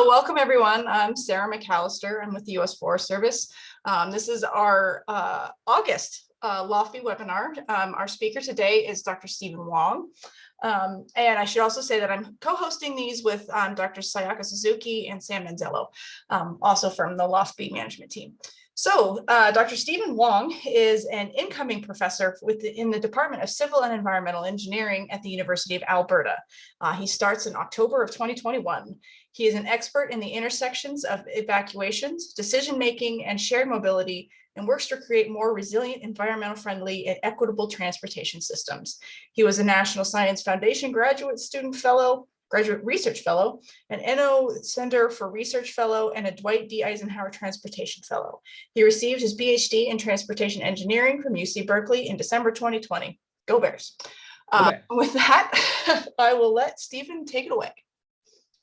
So welcome everyone. I'm Sarah McAllister. I'm with the U.S. Forest Service. This is our August LOF&BE webinar. Our speaker today is Dr. Stephen Wong. And I should also say that I'm co-hosting these with Dr. Sayaka Suzuki and Sam Manzello, also from the LOF&BE management team. So Dr. Stephen Wong is an incoming professor in the Department of Civil and Environmental Engineering at the University of Alberta. He starts in October of 2021. He is an expert in the intersections of evacuations, decision-making, and shared mobility, and works to create more resilient, environmental friendly, and equitable transportation systems. He was a National Science Foundation Graduate Research Fellow, an NO Center for Research Fellow, and a Dwight D. Eisenhower Transportation Fellow. He received his PhD in Transportation Engineering from UC Berkeley in December 2020. Go Bears. With that, I will let Stephen take it away.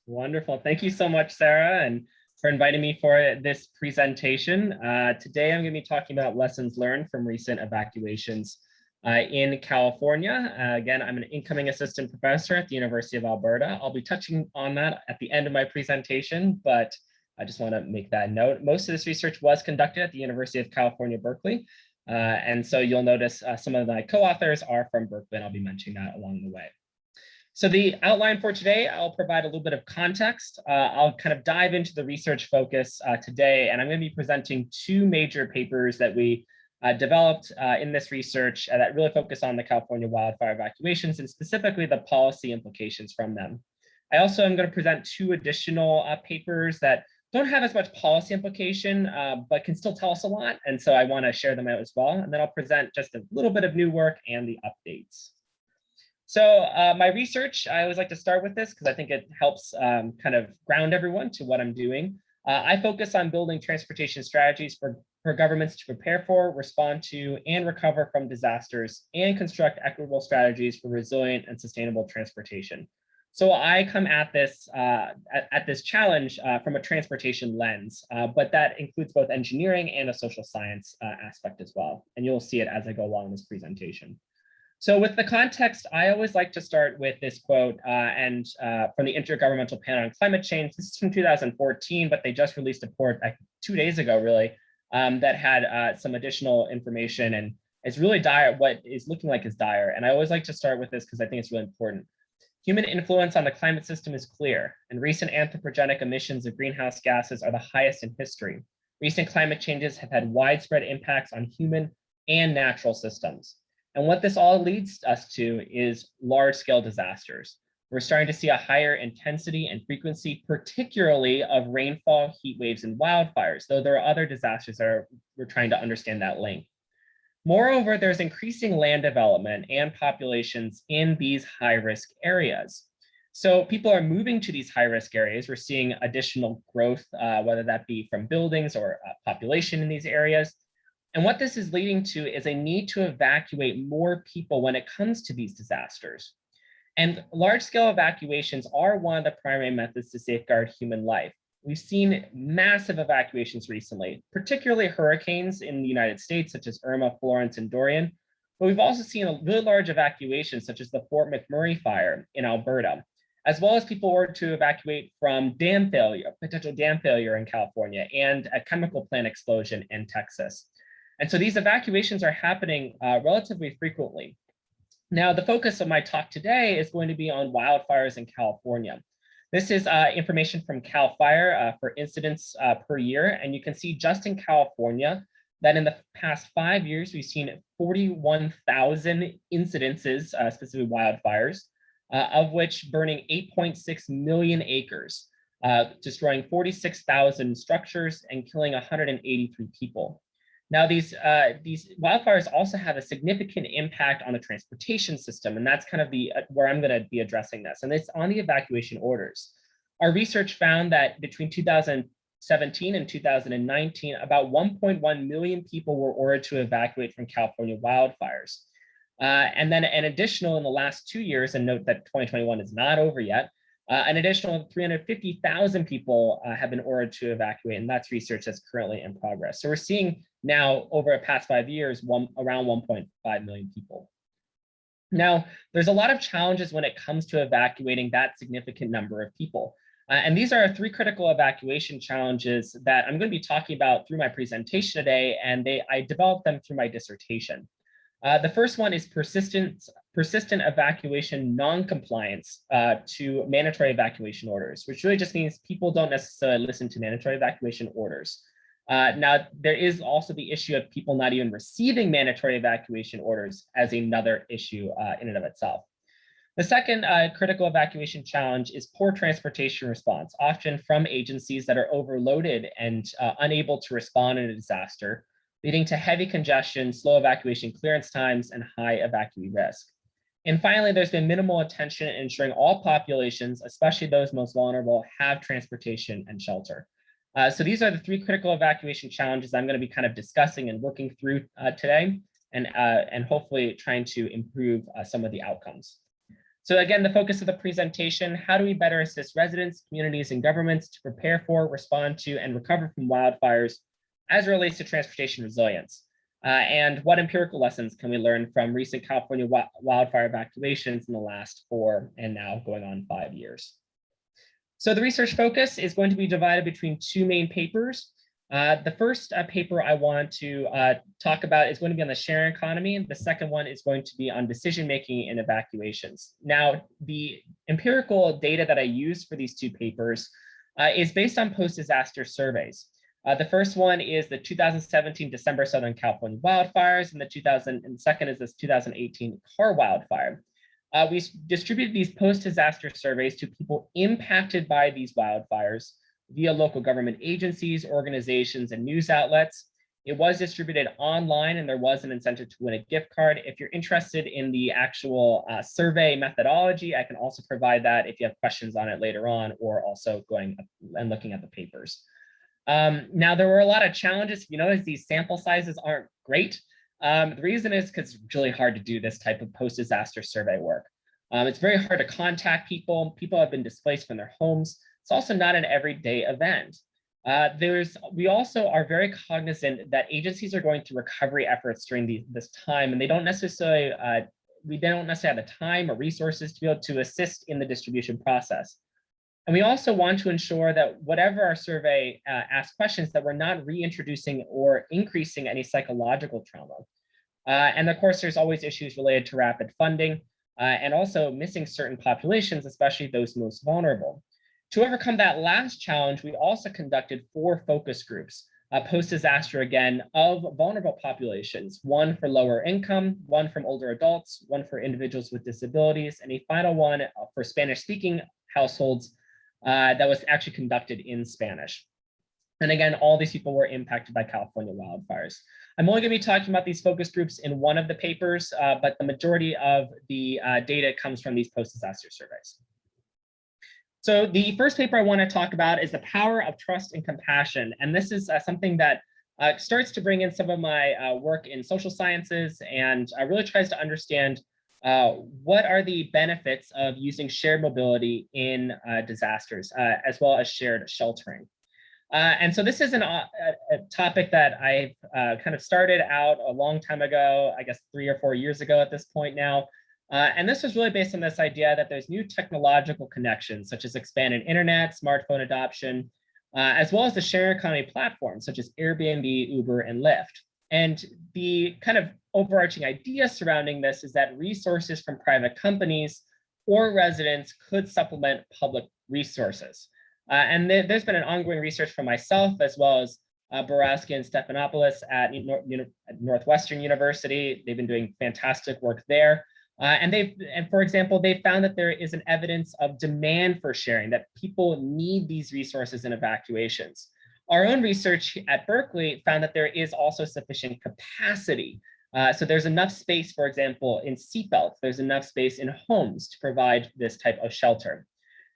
Wonderful. Thank you so much, Sarah, and for inviting me for this presentation. Today, I'm going to be talking about lessons learned from recent evacuations in California. Again, I'm an incoming assistant professor at the University of Alberta. I'll be touching on that at the end of my presentation, but I just want to make that note. Most of this research was conducted at the University of California, Berkeley. And so you'll notice some of my co-authors are from Berkeley, and I'll be mentioning that along the way. So the outline for today, I'll provide a little bit of context. I'll kind of dive into the research focus today, and I'm going to be presenting two major papers that we developed in this research that really focus on the California wildfire evacuations and specifically the policy implications from them. I also am going to present two additional papers that don't have as much policy implication, but can still tell us a lot. And so I want to share them out as well. And then I'll present just a little bit of new work and the updates. So my research, I always like to start with this because I think it helps kind of ground everyone to what I'm doing. I focus on building transportation strategies for governments to prepare for, respond to, and recover from disasters, and construct equitable strategies for resilient and sustainable transportation. So I come at this challenge from a transportation lens, but that includes both engineering and a social science aspect as well. And you'll see it as I go along this presentation. So with the context, I always like to start with this quote from the Intergovernmental Panel on Climate Change. This is from 2014, but they just released a report 2 days ago, really, that had some additional information, and it's really dire. What is looking like is dire. And I always like to start with this because I think it's really important. Human influence on the climate system is clear, and recent anthropogenic emissions of greenhouse gases are the highest in history. Recent climate changes have had widespread impacts on human and natural systems. And what this all leads us to is large-scale disasters. We're starting to see a higher intensity and frequency, particularly of rainfall, heat waves, and wildfires, though there are other disasters that we're trying to understand that link. Moreover, there's increasing land development and populations in these high-risk areas. So people are moving to these high-risk areas. We're seeing additional growth, whether that be from buildings or population in these areas. And what this is leading to is a need to evacuate more people when it comes to these disasters. And large-scale evacuations are one of the primary methods to safeguard human life. We've seen massive evacuations recently, particularly hurricanes in the United States, such as Irma, Florence, and Dorian. But we've also seen a really large evacuation, such as the Fort McMurray fire in Alberta, as well as people ordered to evacuate from potential dam failure in California, and a chemical plant explosion in Texas. And so these evacuations are happening relatively frequently. Now, the focus of my talk today is going to be on wildfires in California. This is information from CAL FIRE for incidents per year. And you can see just in California that in the past 5 years, we've seen 41,000 incidences, specifically wildfires, of which burning 8.6 million acres, destroying 46,000 structures and killing 183 people. Now, these wildfires also have a significant impact on the transportation system, and that's kind of where I'm going to be addressing this, and it's on the evacuation orders. Our research found that between 2017 and 2019, about 1.1 million people were ordered to evacuate from California wildfires. And then an additional in the last 2 years, and note that 2021 is not over yet, an additional 350,000 people have been ordered to evacuate, and that's research that's currently in progress. So we're seeing now, over the past 5 years, around 1.5 million people. Now, there's a lot of challenges when it comes to evacuating that significant number of people. And these are three critical evacuation challenges that I'm going to be talking about through my presentation today, and I developed them through my dissertation. The first one is persistent evacuation non-compliance to mandatory evacuation orders, which really just means people don't necessarily listen to mandatory evacuation orders. Now, there is also the issue of people not even receiving mandatory evacuation orders as another issue in and of itself. The second critical evacuation challenge is poor transportation response, often from agencies that are overloaded and unable to respond in a disaster, leading to heavy congestion, slow evacuation clearance times, and high evacuee risk. And finally, there's been minimal attention in ensuring all populations, especially those most vulnerable, have transportation and shelter. So these are the three critical evacuation challenges I'm going to be kind of discussing and working through today, and hopefully trying to improve some of the outcomes. So again, the focus of the presentation: how do we better assist residents, communities, and governments to prepare for, respond to, and recover from wildfires as it relates to transportation resilience? And what empirical lessons can we learn from recent California wildfire evacuations in the last 4 and now going on 5 years? So the research focus is going to be divided between two main papers. The first paper I want to talk about is going to be on the sharing economy, and the second one is going to be on decision-making in evacuations. Now, the empirical data that I used for these two papers is based on post-disaster surveys. The first one is the 2017 December Southern California wildfires, and the second is this 2018 Carr wildfire. We distributed these post-disaster surveys to people impacted by these wildfires via local government agencies, organizations, and news outlets. It was distributed online, and there was an incentive to win a gift card. If you're interested in the actual survey methodology, I can also provide that if you have questions on it later on, or also going and looking at the papers. Now, there were a lot of challenges. You notice these sample sizes aren't great. The reason is because it's really hard to do this type of post-disaster survey work. It's very hard to contact people. People have been displaced from their homes. It's also not an everyday event. We also are very cognizant that agencies are going through recovery efforts during this time, and we don't necessarily have the time or resources to be able to assist in the distribution process. And we also want to ensure that whatever our survey asks questions, that we're not reintroducing or increasing any psychological trauma. And of course, there's always issues related to rapid funding and also missing certain populations, especially those most vulnerable. To overcome that last challenge, we also conducted 4 focus groups, post-disaster again, of vulnerable populations, one for lower income, one from older adults, one for individuals with disabilities, and a final one for Spanish-speaking households that was actually conducted in Spanish. And again, all these people were impacted by California wildfires. I'm only going to be talking about these focus groups in one of the papers, but the majority of the data comes from these post-disaster surveys. So the first paper I want to talk about is the power of trust and compassion. And this is something that starts to bring in some of my work in social sciences, and really tries to understand what are the benefits of using shared mobility in disasters, as well as shared sheltering. And so this is a topic that I've kind of started out a long time ago, I guess 3 or 4 years ago at this point now. And this was really based on this idea that there's new technological connections, such as expanded internet, smartphone adoption, as well as the sharing economy platforms, such as Airbnb, Uber, and Lyft. And the kind of overarching idea surrounding this is that resources from private companies or residents could supplement public resources. And there's been an ongoing research from myself, as well as Borowski and Stephanopoulos at Northwestern University. They've been doing fantastic work there. And for example, they found that there is an evidence of demand for sharing, that people need these resources in evacuations. Our own research at Berkeley found that there is also sufficient capacity. So there's enough space, for example, in seatbelts, there's enough space in homes to provide this type of shelter.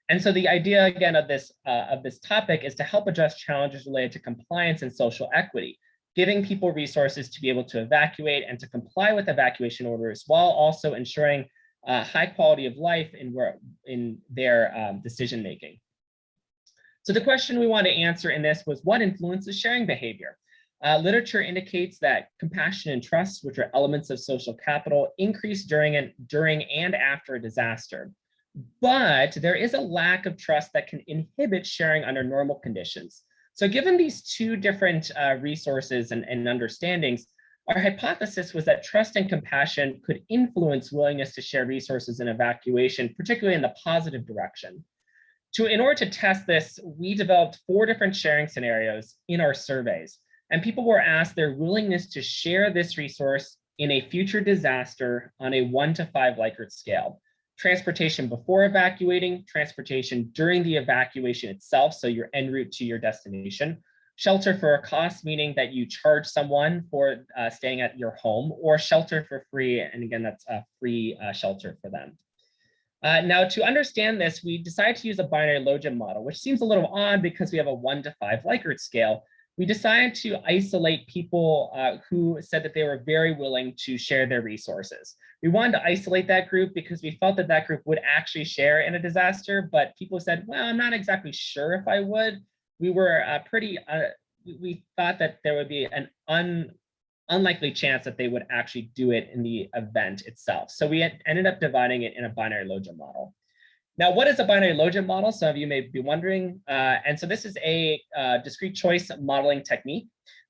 And so the idea, again, of this topic is to help address challenges related to compliance and social equity, giving people resources to be able to evacuate and to comply with evacuation orders, while also ensuring high quality of life in their decision-making. So the question we want to answer in this was, what influences sharing behavior? Literature indicates that compassion and trust, which are elements of social capital, increase during and after a disaster. but there is a lack of trust that can inhibit sharing under normal conditions. So given these two different resources and understandings, our hypothesis was that trust and compassion could influence willingness to share resources in evacuation, particularly in the positive direction. In order to test this, we developed 4 different sharing scenarios in our surveys, and people were asked their willingness to share this resource in a future disaster on a 1 to 5 Likert scale. Transportation before evacuating, transportation during the evacuation itself, so your en route to your destination, shelter for a cost, meaning that you charge someone for staying at your home, or shelter for free, and again, that's a free shelter for them. Now, to understand this, we decided to use a binary logit model, which seems a little odd because we have a 1 to 5 Likert scale. We decided to isolate people who said that they were very willing to share their resources. We wanted to isolate that group because we felt that that group would actually share in a disaster, but people said, well, I'm not exactly sure if I would. We were we thought that there would be an unlikely chance that they would actually do it in the event itself. So we ended up dividing it in a binary logit model. Now, what is a binary logit model? Some of you may be wondering. And so this is a discrete choice modeling technique.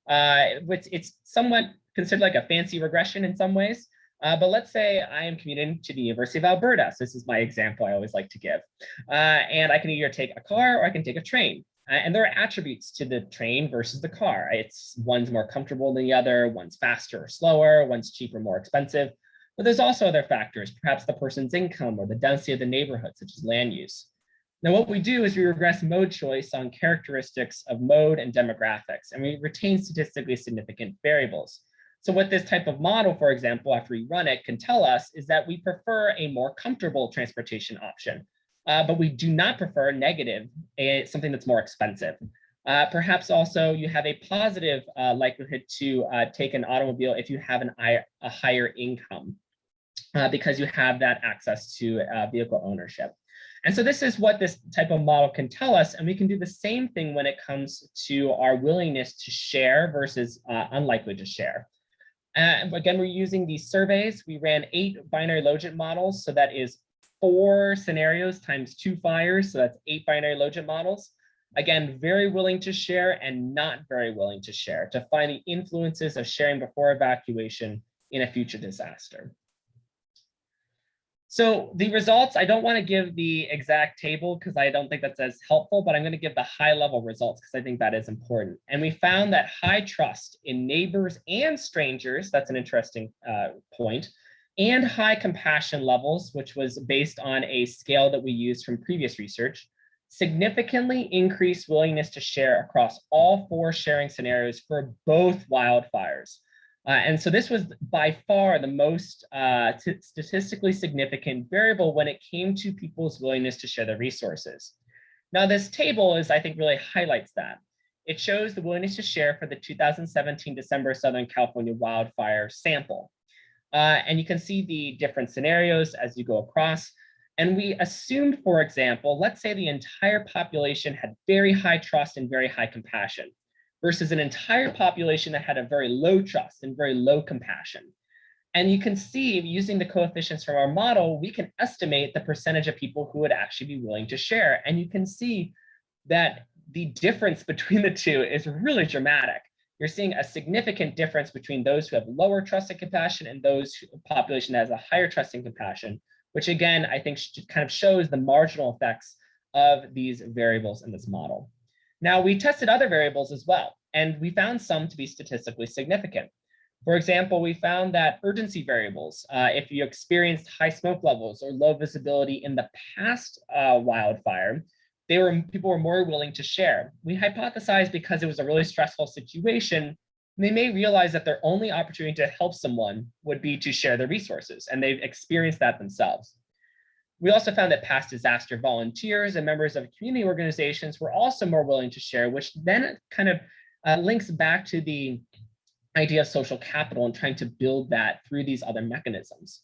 It's somewhat considered like a fancy regression in some ways. But let's say I am commuting to the University of Alberta. So this is my example I always like to give. And I can either take a car or I can take a train. And there are attributes to the train versus the car. One's more comfortable than the other, one's faster or slower, one's cheaper, more expensive. But there's also other factors, perhaps the person's income or the density of the neighborhood, such as land use. Now, what we do is we regress mode choice on characteristics of mode and demographics, and we retain statistically significant variables. So what this type of model, for example, after we run it, can tell us is that we prefer a more comfortable transportation option, but we do not prefer negative, something that's more expensive. Perhaps also you have a positive likelihood to take an automobile if you have a higher income, because you have that access to vehicle ownership. And so this is what this type of model can tell us, and we can do the same thing when it comes to our willingness to share versus unlikely to share. Again, we're using these surveys. We ran 8 binary logit models, so that is 4 scenarios times 2 fires, so that's 8 binary logit models. Again, very willing to share and not very willing to share, to find the influences of sharing before evacuation in a future disaster. So the results, I don't want to give the exact table because I don't think that's as helpful, but I'm going to give the high level results because I think that is important. And we found that high trust in neighbors and strangers, that's an interesting point, and high compassion levels, which was based on a scale that we used from previous research, significantly increased willingness to share across all 4 sharing scenarios for both wildfires. And so this was by far the most statistically significant variable when it came to people's willingness to share their resources. Now, this table I think really highlights that. It shows the willingness to share for the 2017 December Southern California wildfire sample. And you can see the different scenarios as you go across. And we assumed, for example, let's say the entire population had very high trust and very high compassion, versus an entire population that had a very low trust and very low compassion. And you can see, using the coefficients from our model, we can estimate the percentage of people who would actually be willing to share. And you can see that the difference between the two is really dramatic. You're seeing a significant difference between those who have lower trust and compassion and those population that has a higher trust and compassion, which again, I think kind of shows the marginal effects of these variables in this model. Now, we tested other variables as well, and we found some to be statistically significant. For example, we found that urgency variables, if you experienced high smoke levels or low visibility in the past wildfire, people were more willing to share. We hypothesized because it was a really stressful situation, they may realize that their only opportunity to help someone would be to share their resources, and they've experienced that themselves. We also found that past disaster volunteers and members of community organizations were also more willing to share, which then kind of links back to the idea of social capital and trying to build that through these other mechanisms.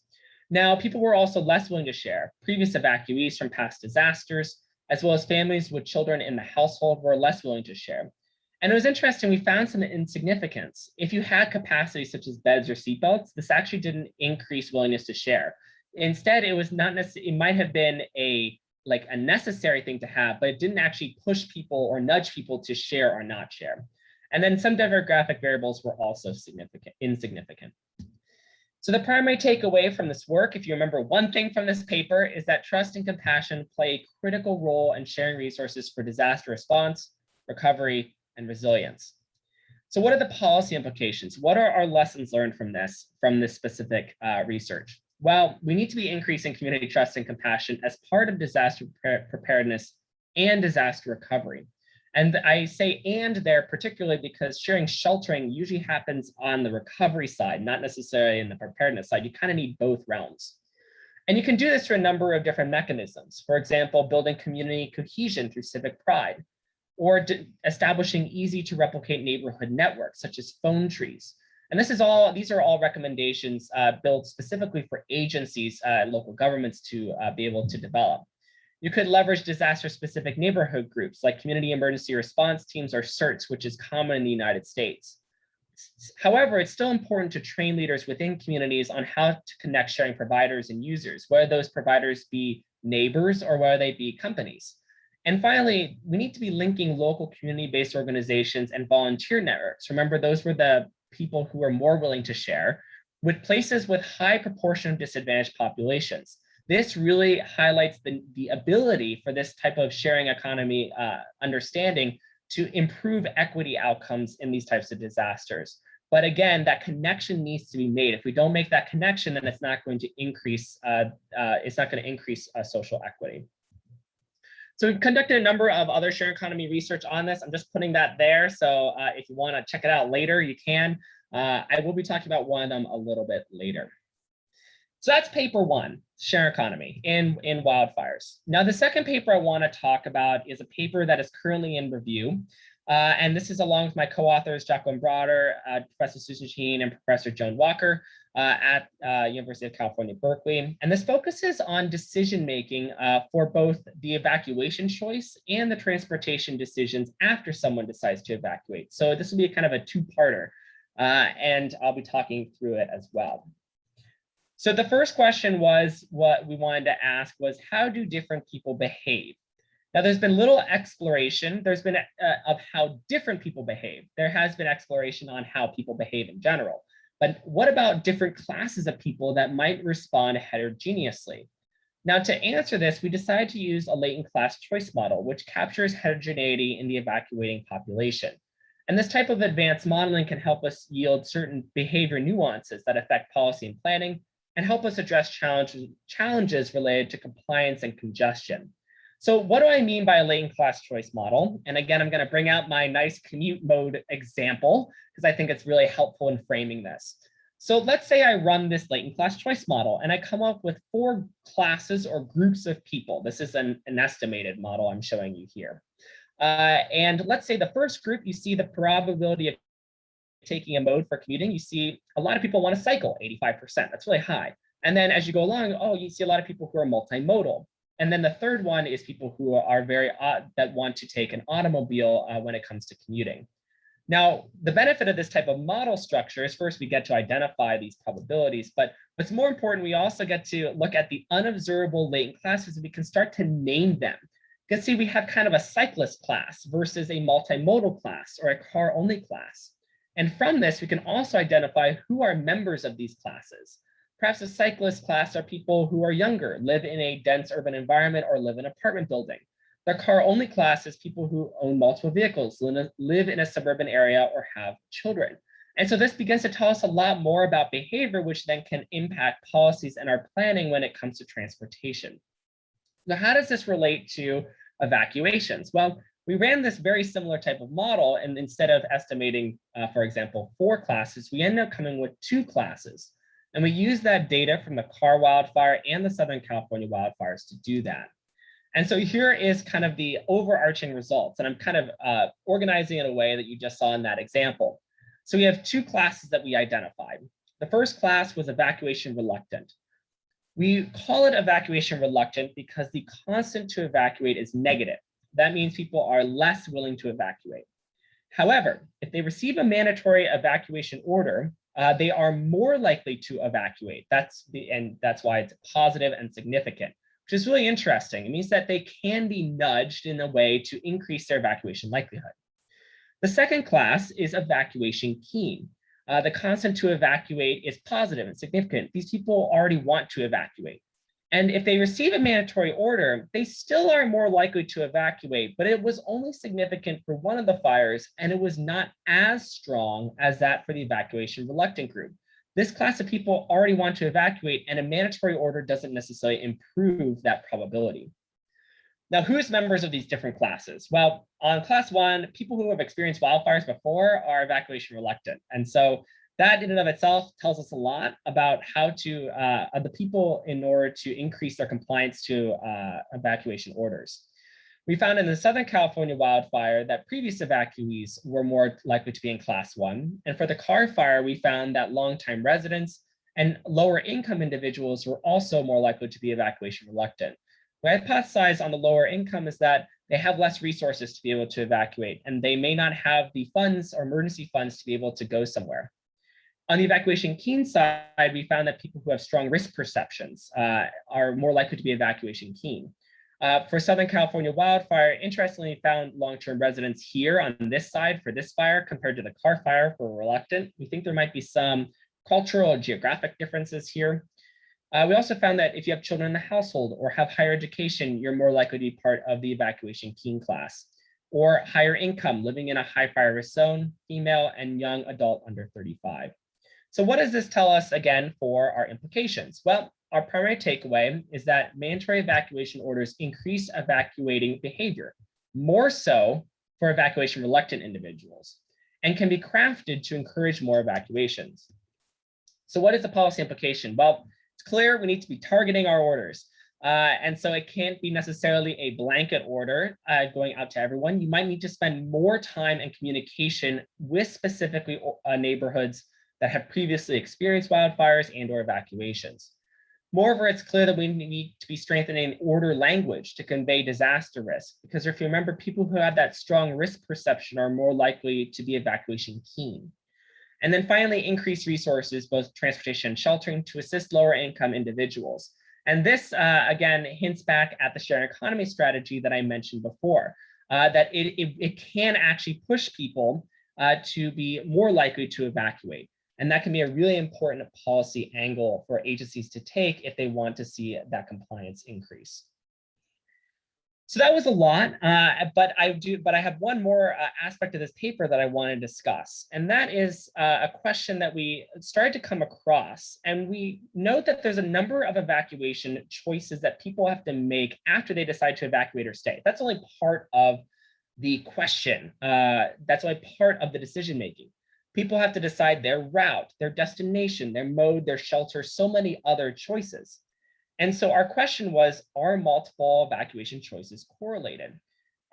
Now, people were also less willing to share. Previous evacuees from past disasters, as well as families with children in the household, were less willing to share. And it was interesting, we found some insignificance. If you had capacity such as beds or seatbelts, this actually didn't increase willingness to share. Instead, it was not necessarily, it might have been a necessary thing to have, but it didn't actually push people or nudge people to share or not share. And then some demographic variables were also insignificant. So the primary takeaway from this work, if you remember one thing from this paper, is that trust and compassion play a critical role in sharing resources for disaster response, recovery, and resilience. So what are the policy implications? What are our lessons learned from this specific research? Well, we need to be increasing community trust and compassion as part of disaster preparedness and disaster recovery. And I say "and" there particularly because sharing sheltering usually happens on the recovery side, not necessarily in the preparedness side. You kind of need both realms. And you can do this through a number of different mechanisms. For example, building community cohesion through civic pride, or establishing easy to replicate neighborhood networks such as phone trees. And these are all recommendations built specifically for agencies, local governments to be able to develop. You could leverage disaster-specific neighborhood groups like community emergency response teams or CERTs, which is common in the United States. However, it's still important to train leaders within communities on how to connect sharing providers and users, whether those providers be neighbors or whether they be companies. And finally, we need to be linking local community-based organizations and volunteer networks. Remember, those were the people who are more willing to share with places with high proportion of disadvantaged populations. This really highlights the ability for this type of sharing economy understanding to improve equity outcomes in these types of disasters. But again, that connection needs to be made. If we don't make that connection, then it's not going to increase social equity. So we've conducted a number of other sharing economy research on this. I'm just putting that there. So if you want to check it out later, you can. I will be talking about one of them a little bit later. So that's paper one, sharing economy in wildfires. Now, the second paper I want to talk about is a paper that is currently in review. And this is along with my co-authors, Jacqueline Broder, Professor Susan Sheen, and Professor Joan Walker at University of California, Berkeley. And this focuses on decision-making for both the evacuation choice and the transportation decisions after someone decides to evacuate. So this will be kind of a two-parter, and I'll be talking through it as well. So the first question was, what we wanted to ask was, how do different people behave? Now, there's been little exploration. There's been of how different people behave. There has been exploration on how people behave in general. But what about different classes of people that might respond heterogeneously? Now, to answer this, we decided to use a latent class choice model, which captures heterogeneity in the evacuating population. And this type of advanced modeling can help us yield certain behavior nuances that affect policy and planning, and help us address challenges related to compliance and congestion. So what do I mean by a latent class choice model? And again, I'm going to bring out my nice commute mode example, because I think it's really helpful in framing this. So let's say I run this latent class choice model, and I come up with 4 classes or groups of people. This is an estimated model I'm showing you here. And let's say the first group, you see the probability of taking a mode for commuting, you see a lot of people want to cycle, 85%. That's really high. And then as you go along, you see a lot of people who are multimodal. And then the third one is people who are that want to take an automobile when it comes to commuting. Now, the benefit of this type of model structure is first we get to identify these probabilities, but what's more important, we also get to look at the unobservable latent classes and we can start to name them. You can see we have kind of a cyclist class versus a multimodal class or a car-only class. And from this, we can also identify who are members of these classes. Perhaps a cyclist class are people who are younger, live in a dense urban environment, or live in an apartment building. The car-only class is people who own multiple vehicles, live in a suburban area, or have children. And so this begins to tell us a lot more about behavior, which then can impact policies and our planning when it comes to transportation. Now, how does this relate to evacuations? Well, we ran this very similar type of model, and instead of estimating, for example, 4 classes, we ended up coming with 2 classes. And we used that data from the Carr wildfire and the Southern California wildfires to do that. And so here is kind of the overarching results, and I'm kind of organizing it in a way that you just saw in that example. So we have 2 classes that we identified. The first class was evacuation reluctant. We call it evacuation reluctant because the constant to evacuate is negative. That means people are less willing to evacuate. However, if they receive a mandatory evacuation order, they are more likely to evacuate. That's why it's positive and significant, which is really interesting. It means that they can be nudged in a way to increase their evacuation likelihood. The second class is evacuation keen. The constant to evacuate is positive and significant. These people already want to evacuate. And if they receive a mandatory order, they still are more likely to evacuate, but it was only significant for one of the fires, and it was not as strong as that for the evacuation reluctant group. This class of people already want to evacuate, and a mandatory order doesn't necessarily improve that probability. Now, who's members of these different classes? Well, on class one, people who have experienced wildfires before are evacuation reluctant. And so that in and of itself tells us a lot about how to, the people in order to increase their compliance to evacuation orders. We found in the Southern California wildfire that previous evacuees were more likely to be in class one. And for the Carr fire, we found that longtime residents and lower income individuals were also more likely to be evacuation reluctant. What I hypothesize on the lower income is that they have less resources to be able to evacuate, and they may not have the funds or emergency funds to be able to go somewhere. On the evacuation keen side, we found that people who have strong risk perceptions are more likely to be evacuation keen. For Southern California wildfire, interestingly, found long-term residents here on this side for this fire compared to the Carr fire for reluctant. We think there might be some cultural or geographic differences here. We also found that if you have children in the household or have higher education, you're more likely to be part of the evacuation keen class. Or higher income, living in a high fire risk zone, female and young adult under 35. So what does this tell us again for our implications? Well, our primary takeaway is that mandatory evacuation orders increase evacuating behavior, more so for evacuation reluctant individuals, and can be crafted to encourage more evacuations. So what is the policy implication? Well, it's clear we need to be targeting our orders. And so it can't be necessarily a blanket order going out to everyone. You might need to spend more time and communication with specifically neighborhoods that have previously experienced wildfires and or evacuations. Moreover, it's clear that we need to be strengthening order language to convey disaster risk, because if you remember, people who have that strong risk perception are more likely to be evacuation keen. And then finally, increase resources, both transportation and sheltering, to assist lower income individuals. And this, again, hints back at the sharing economy strategy that I mentioned before, that it can actually push people to be more likely to evacuate. And that can be a really important policy angle for agencies to take if they want to see that compliance increase. So that was a lot, but I have one more aspect of this paper that I want to discuss, and that is a question that we started to come across. And we note that there's a number of evacuation choices that people have to make after they decide to evacuate or stay. That's only part of the question. That's only part of the decision making. People have to decide their route, their destination, their mode, their shelter, so many other choices. And so our question was, are multiple evacuation choices correlated?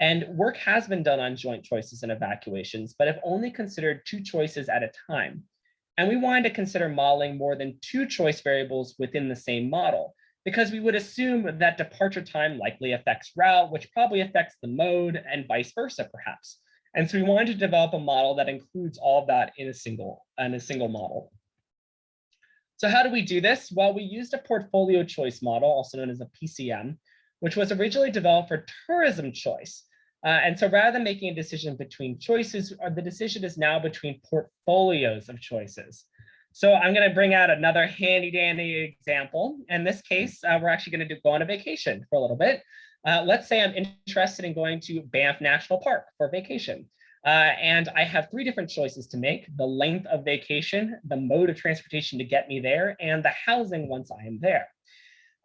And work has been done on joint choices and evacuations, but have only considered 2 choices at a time. And we wanted to consider modeling more than 2 choice variables within the same model, because we would assume that departure time likely affects route, which probably affects the mode, and vice versa, perhaps. And so we wanted to develop a model that includes all of that in a single model. So how do we do this? Well, we used a portfolio choice model, also known as a PCM, which was originally developed for tourism choice. And so rather than making a decision between choices, the decision is now between portfolios of choices. So I'm going to bring out another handy dandy example. In this case, we're actually going to go on a vacation for a little bit. Let's say I'm interested in going to Banff National Park for vacation. And I have 3 different choices to make: the length of vacation, the mode of transportation to get me there, and the housing once I am there.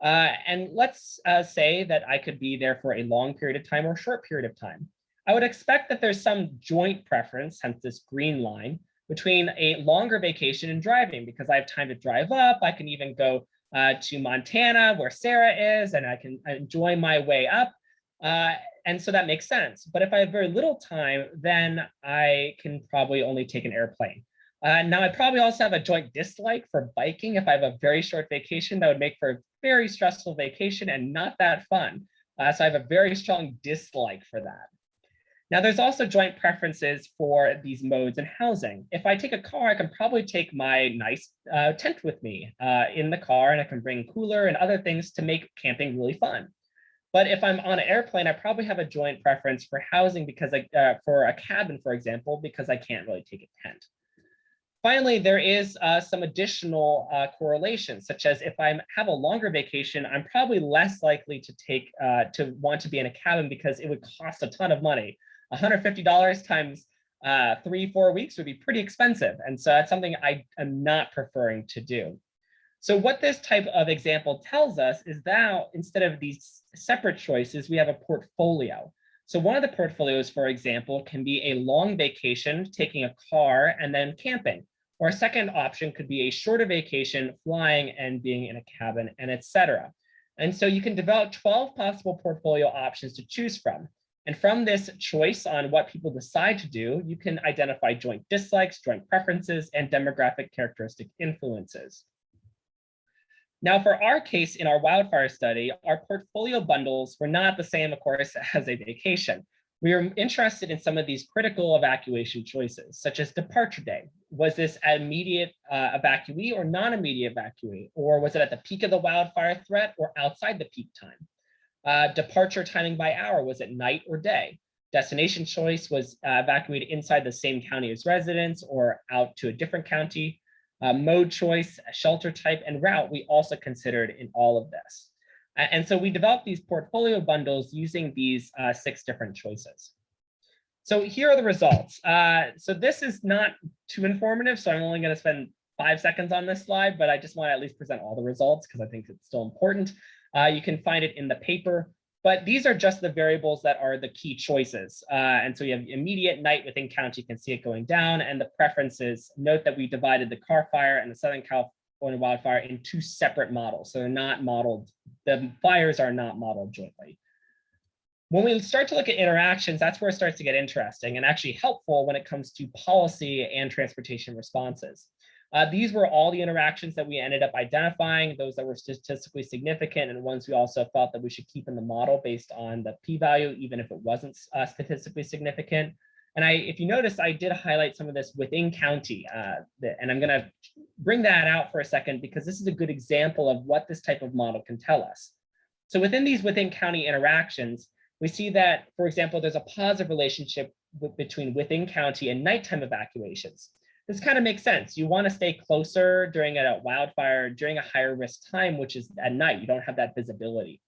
And let's say that I could be there for a long period of time or a short period of time. I would expect that there's some joint preference, hence this green line, between a longer vacation and driving, because I have time to drive up. I can even go to Montana, where Sarah is, and I can enjoy my way up. And so that makes sense. But if I have very little time, then I can probably only take an airplane. Now, I probably also have a joint dislike for biking. If I have a very short vacation, that would make for a very stressful vacation and not that fun. So I have a very strong dislike for that. Now, there's also joint preferences for these modes and housing. If I take a car, I can probably take my nice tent with me in the car, and I can bring cooler and other things to make camping really fun. But if I'm on an airplane, I probably have a joint preference for housing because for a cabin, for example, because I can't really take a tent. Finally, there is some additional correlations, such as if I have a longer vacation, I'm probably less likely to want to be in a cabin because it would cost a ton of money. $150 times 3-4 weeks would be pretty expensive. And so that's something I am not preferring to do. So what this type of example tells us is that instead of these separate choices, we have a portfolio. So one of the portfolios, for example, can be a long vacation, taking a car and then camping. Or a second option could be a shorter vacation, flying and being in a cabin, and etc. And so you can develop 12 possible portfolio options to choose from. And from this choice on what people decide to do, you can identify joint dislikes, joint preferences, and demographic characteristic influences. Now, for our case in our wildfire study, our portfolio bundles were not the same, of course, as a vacation. We were interested in some of these critical evacuation choices, such as departure day. Was this an immediate evacuee or non-immediate evacuee? Or was it at the peak of the wildfire threat or outside the peak time? Departure timing by hour, was it night or day? Destination choice, was evacuated inside the same county as residents or out to a different county? Mode choice, shelter type, and route we also considered in all of this. And so we developed these portfolio bundles using these 6 different choices. So here are the results. So this is not too informative, so I'm only going to spend 5 seconds on this slide, but I just want to at least present all the results because I think it's still important. You can find it in the paper, but these are just the variables that are the key choices. And so you have immediate, night, within county, you can see it going down, and the preferences. Note that we divided the Carr Fire and the Southern California wildfire in 2 separate models. So they're not modeled, the fires are not modeled jointly. When we start to look at interactions, that's where it starts to get interesting and actually helpful when it comes to policy and transportation responses. These were all the interactions that we ended up identifying, those that were statistically significant and ones we also felt that we should keep in the model based on the p-value, even if it wasn't statistically significant. And if you notice, I did highlight some of this within county, and I'm going to bring that out for a second because this is a good example of what this type of model can tell us. So within these within county interactions, we see that, for example, there's a positive relationship between within county and nighttime evacuations. This kind of makes sense. You want to stay closer during a wildfire, during a higher risk time, which is at night. You don't have that visibility.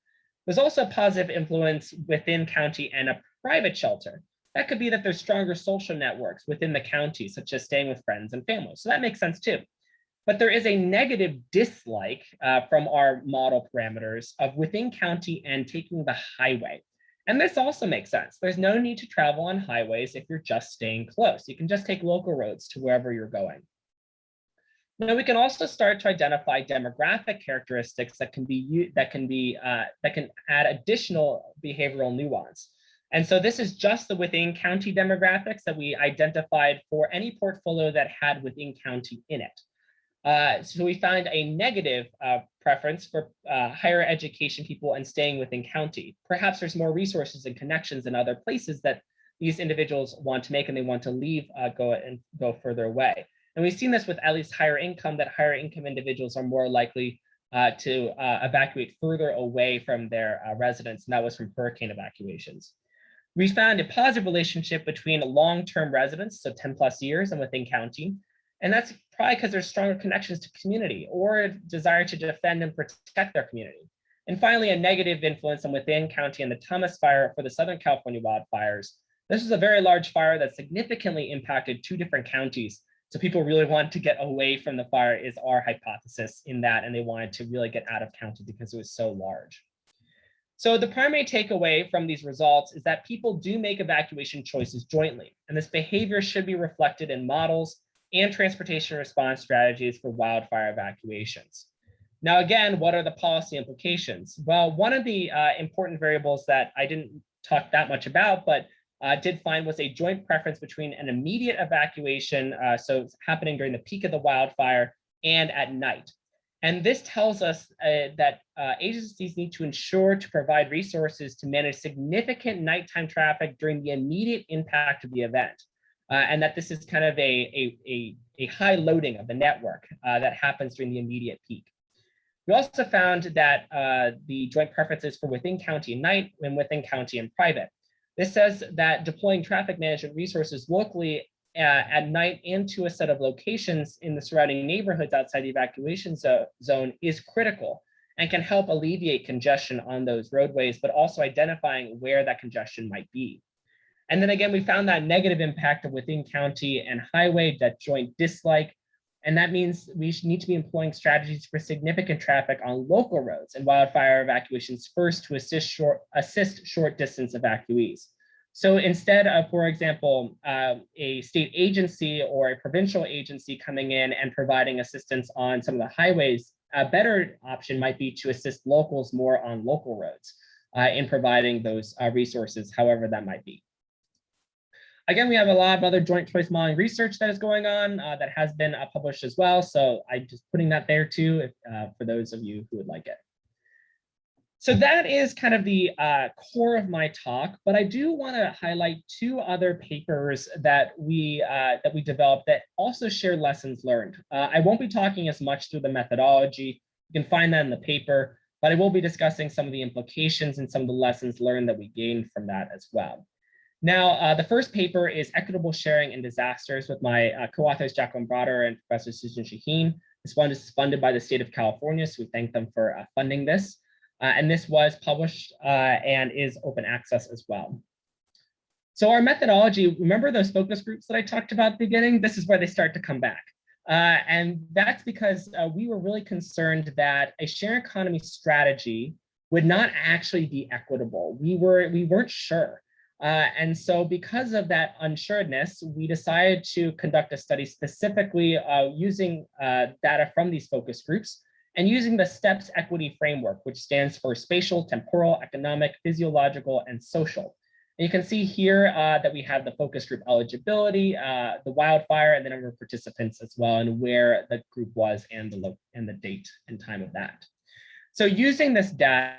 There's also a positive influence within county and a private shelter. That could be that there's stronger social networks within the county, such as staying with friends and family. So that makes sense too. But there is a negative dislike from our model parameters of within county and taking the highway. And this also makes sense. There's no need to travel on highways if you're just staying close. You can just take local roads to wherever you're going. Now we can also start to identify demographic characteristics that can add additional behavioral nuance. And so this is just the within county demographics that we identified for any portfolio that had within county in it. So we find a negative preference for higher education people and staying within county. Perhaps there's more resources and connections in other places that these individuals want to make and they want to leave, go further away. And we've seen this with at least higher income, that higher income individuals are more likely to evacuate further away from their residence, and that was from hurricane evacuations. We found a positive relationship between long-term residents, so 10 plus years, and within county. And that's probably because there's stronger connections to community or a desire to defend and protect their community. And finally, a negative influence on within county and the Thomas Fire for the Southern California wildfires. This is a very large fire that significantly impacted 2 different counties. So people really want to get away from the fire is our hypothesis in that, and they wanted to really get out of county because it was so large. So the primary takeaway from these results is that people do make evacuation choices jointly, and this behavior should be reflected in models and transportation response strategies for wildfire evacuations. Now, again, what are the policy implications? Well, one of the important variables that I didn't talk that much about, but did find was a joint preference between an immediate evacuation, so it's happening during the peak of the wildfire, and at night. And this tells us that agencies need to ensure to provide resources to manage significant nighttime traffic during the immediate impact of the event. And that this is kind of a high loading of the network that happens during the immediate peak. We also found that the joint preferences for within county and night and within county and private. This says that deploying traffic management resources locally at night into a set of locations in the surrounding neighborhoods outside the evacuation zone is critical and can help alleviate congestion on those roadways, but also identifying where that congestion might be. And then again, we found that negative impact of within county and highway, that joint dislike. And that means we need to be employing strategies for significant traffic on local roads and wildfire evacuations first to assist short distance evacuees. So instead of, for example, a state agency or a provincial agency coming in and providing assistance on some of the highways, a better option might be to assist locals more on local roads in providing those resources, however that might be. Again, we have a lot of other joint choice modeling research that is going on that has been published as well. So I'm just putting that there too, for those of you who would like it. So that is kind of the core of my talk, but I do want to highlight two other papers that we developed that also share lessons learned. I won't be talking as much through the methodology. You can find that in the paper, but I will be discussing some of the implications and some of the lessons learned that we gained from that as well. Now, the first paper is Equitable Sharing in Disasters with my co-authors Jacqueline Broder and Professor Susan Shaheen. This one is funded by the state of California, so we thank them for funding this. And this was published and is open access as well. So our methodology, remember those focus groups that I talked about at the beginning? This is where they start to come back. And that's because we were really concerned that a sharing economy strategy would not actually be equitable. We weren't sure. And so because of that unsureness, we decided to conduct a study specifically using data from these focus groups and using the STEPS equity framework, which stands for spatial, temporal, economic, physiological, and social. And you can see here that we have the focus group eligibility, the wildfire, and the number of participants as well, and where the group was and the date and time of that. So using this data,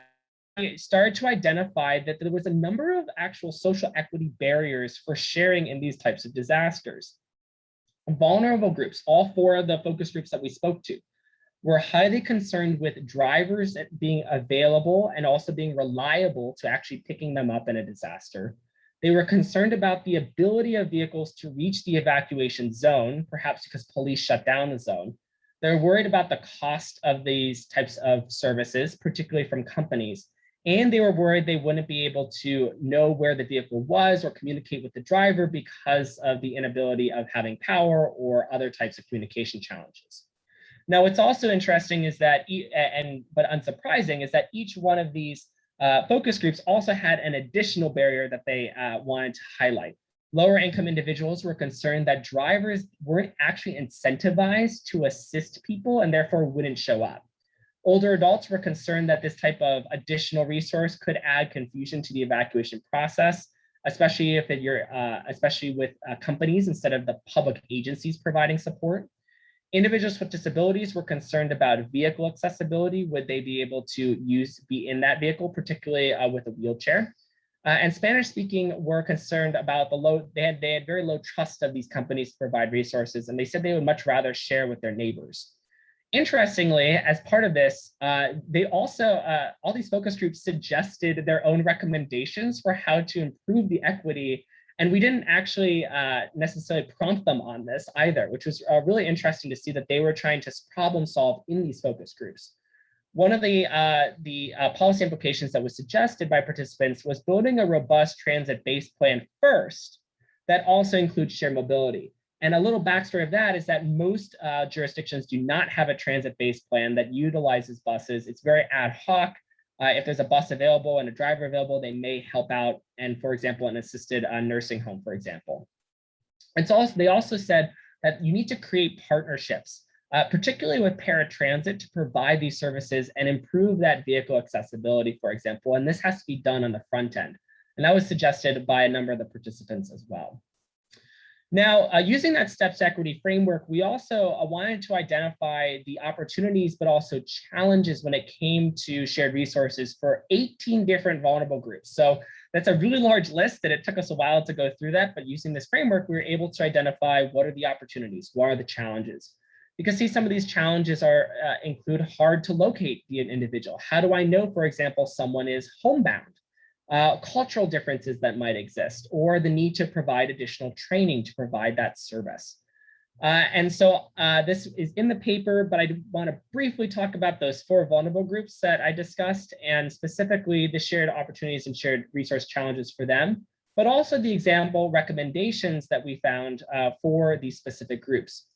we started to identify that there was a number of actual social equity barriers for sharing in these types of disasters. Vulnerable groups, all four of the focus groups that we spoke to, were highly concerned with drivers being available and also being reliable to actually picking them up in a disaster. They were concerned about the ability of vehicles to reach the evacuation zone, perhaps because police shut down the zone. They're worried about the cost of these types of services, particularly from companies. And they were worried they wouldn't be able to know where the vehicle was or communicate with the driver because of the inability of having power or other types of communication challenges. Now, what's also interesting is that, but unsurprising, is that each one of these focus groups also had an additional barrier that they wanted to highlight. Lower income individuals were concerned that drivers weren't actually incentivized to assist people and therefore wouldn't show up. Older adults were concerned that this type of additional resource could add confusion to the evacuation process, especially if especially with companies instead of the public agencies providing support. Individuals with disabilities were concerned about vehicle accessibility. Would they be able to be in that vehicle, particularly with a wheelchair? And Spanish-speaking were concerned about they had very low trust of these companies to provide resources, and they said they would much rather share with their neighbors. Interestingly, as part of this, they also, all these focus groups suggested their own recommendations for how to improve the equity. And we didn't actually necessarily prompt them on this either, which was really interesting to see that they were trying to problem solve in these focus groups. One of the policy implications that was suggested by participants was building a robust transit-based plan first that also includes shared mobility. And a little backstory of that is that most jurisdictions do not have a transit-based plan that utilizes buses. It's very ad hoc. If there's a bus available and a driver available, they may help out. And for example, an assisted nursing home, for example. They also said that you need to create partnerships, particularly with paratransit, to provide these services and improve that vehicle accessibility, for example. And this has to be done on the front end. And that was suggested by a number of the participants as well. Now, using that steps equity framework, we also wanted to identify the opportunities, but also challenges when it came to shared resources for 18 different vulnerable groups. So that's a really large list that it took us a while to go through that, but using this framework, we were able to identify what are the opportunities, what are the challenges. Because see, some of these challenges include hard to locate the individual. How do I know, for example, someone is homebound? Cultural differences that might exist, or the need to provide additional training to provide that service. And so this is in the paper, but I want to briefly talk about those 4 vulnerable groups that I discussed, and specifically the shared opportunities and shared resource challenges for them, but also the example recommendations that we found for these specific groups.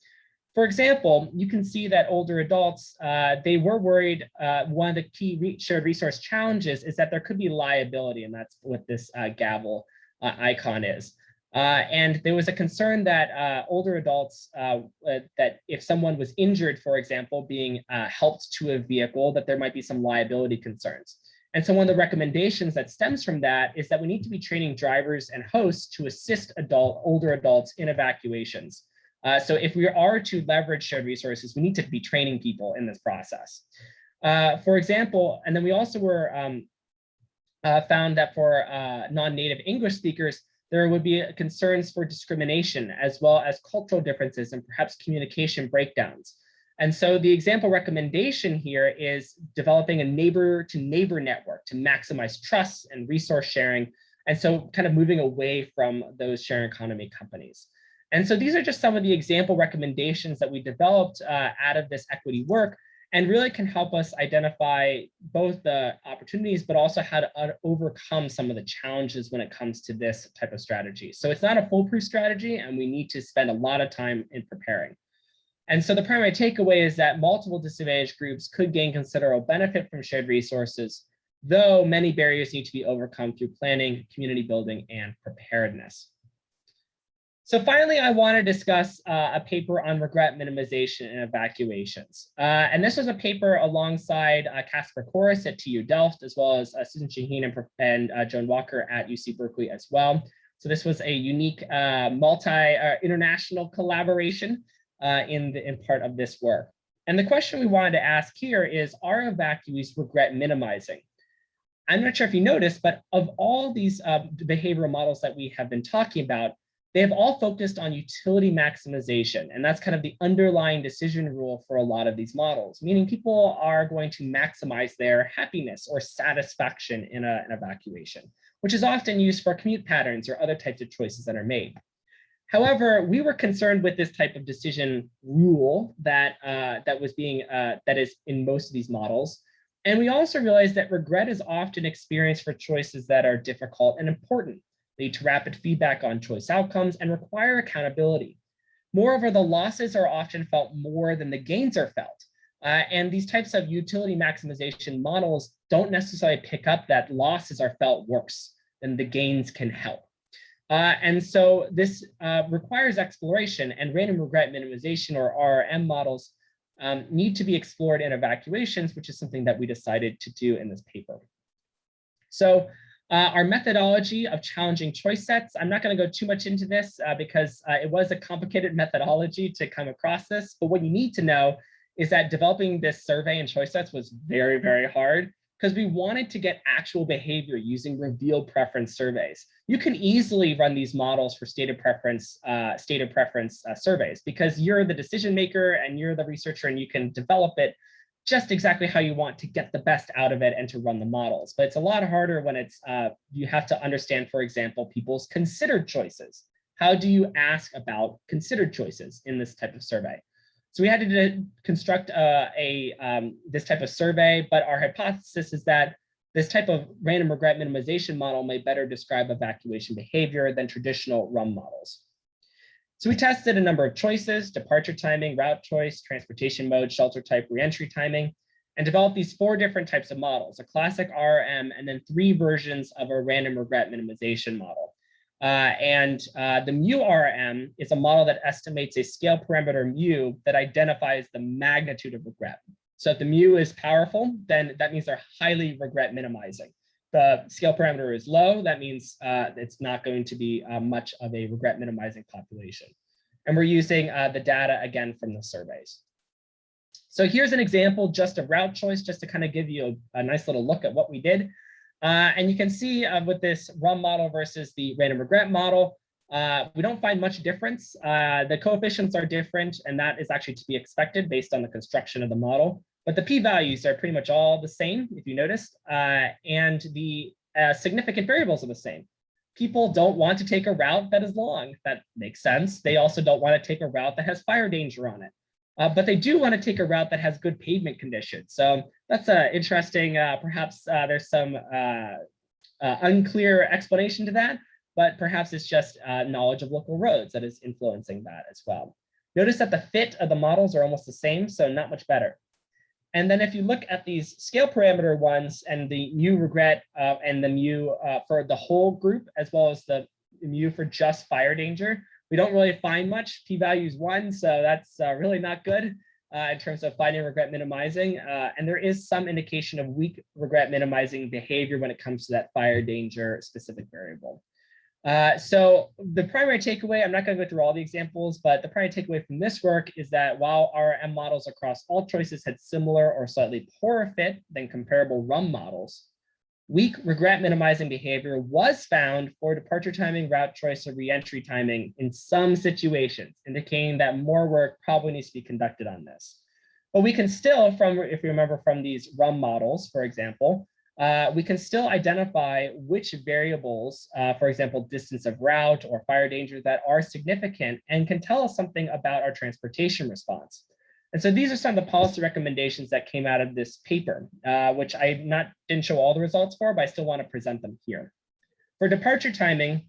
For example, you can see that older adults, they were worried. One of the key shared resource challenges is that there could be liability, and that's what this gavel icon is. And there was a concern that older adults, that if someone was injured, for example, being helped to a vehicle, that there might be some liability concerns. And so one of the recommendations that stems from that is that we need to be training drivers and hosts to assist older adults in evacuations. So if we are to leverage shared resources, we need to be training people in this process. For example, and then we also were found that for non-native English speakers, there would be concerns for discrimination, as well as cultural differences and perhaps communication breakdowns. And so the example recommendation here is developing a neighbor-to-neighbor network to maximize trust and resource sharing. And so kind of moving away from those sharing economy companies. And so these are just some of the example recommendations that we developed out of this equity work, and really can help us identify both the opportunities, but also how to overcome some of the challenges when it comes to this type of strategy. So it's not a foolproof strategy, and we need to spend a lot of time in preparing. And so the primary takeaway is that multiple disadvantaged groups could gain considerable benefit from shared resources, though many barriers need to be overcome through planning, community building, and preparedness. So finally, I want to discuss a paper on regret minimization and evacuations. And this was a paper alongside Casper Corris at TU Delft, as well as Susan Shaheen and Joan Walker at UC Berkeley as well. So this was a unique international collaboration in part of this work. And the question we wanted to ask here is, are evacuees regret minimizing? I'm not sure if you noticed, but of all these behavioral models that we have been talking about, they have all focused on utility maximization. And that's kind of the underlying decision rule for a lot of these models, meaning people are going to maximize their happiness or satisfaction in an evacuation, which is often used for commute patterns or other types of choices that are made. However, we were concerned with this type of decision rule that is in most of these models. And we also realized that regret is often experienced for choices that are difficult and important, lead to rapid feedback on choice outcomes, and require accountability. Moreover, the losses are often felt more than the gains are felt. And these types of utility maximization models don't necessarily pick up that losses are felt worse than the gains can help. And so this requires exploration, and random regret minimization, or RRM models, need to be explored in evacuations, which is something that we decided to do in this paper. So our methodology of challenging choice sets, I'm not going to go too much into this because it was a complicated methodology to come across this. But what you need to know is that developing this survey and choice sets was very, very hard, because we wanted to get actual behavior using revealed preference surveys. You can easily run these models for stated preference surveys, because you're the decision maker and you're the researcher, and you can develop it just exactly how you want to get the best out of it and to run the models. But it's a lot harder when it's you have to understand, for example, people's considered choices. How do you ask about considered choices in this type of survey? So we had to construct this type of survey, but our hypothesis is that this type of random regret minimization model may better describe evacuation behavior than traditional RUM models. So we tested a number of choices: departure timing, route choice, transportation mode, shelter type, reentry timing, and developed these 4 different types of models: a classic RRM, and then 3 versions of a random regret minimization model. The mu RRM is a model that estimates a scale parameter mu that identifies the magnitude of regret. So if the mu is powerful, then that means they're highly regret minimizing. the scale parameter is low, that means it's not going to be much of a regret minimizing population. And we're using the data again from the surveys. So here's an example just of route choice, just to kind of give you a nice little look at what we did. And you can see with this RUM model versus the random regret model, we don't find much difference. The coefficients are different, and that is actually to be expected based on the construction of the model. But the p-values are pretty much all the same, if you noticed, and the significant variables are the same. People don't want to take a route that is long. That makes sense. They also don't want to take a route that has fire danger on it. But they do want to take a route that has good pavement conditions. So that's interesting. Perhaps there's some unclear explanation to that, but perhaps it's just knowledge of local roads that is influencing that as well. Notice that the fit of the models are almost the same, so not much better. And then if you look at these scale parameter ones and the mu regret and the mu for the whole group, as well as the mu for just fire danger, we don't really find much. P-value is 1, so that's really not good in terms of finding regret minimizing. And there is some indication of weak regret minimizing behavior when it comes to that fire danger specific variable. So the primary takeaway, I'm not going to go through all the examples, but the primary takeaway from this work is that while RM models across all choices had similar or slightly poorer fit than comparable RUM models, weak regret minimizing behavior was found for departure timing, route choice, or reentry timing in some situations, indicating that more work probably needs to be conducted on this. But we can still, if you remember from these RUM models, for example, we can still identify which variables, for example, distance of route or fire danger, that are significant and can tell us something about our transportation response. And so these are some of the policy recommendations that came out of this paper, which I didn't show all the results for, but I still want to present them here. For departure timing,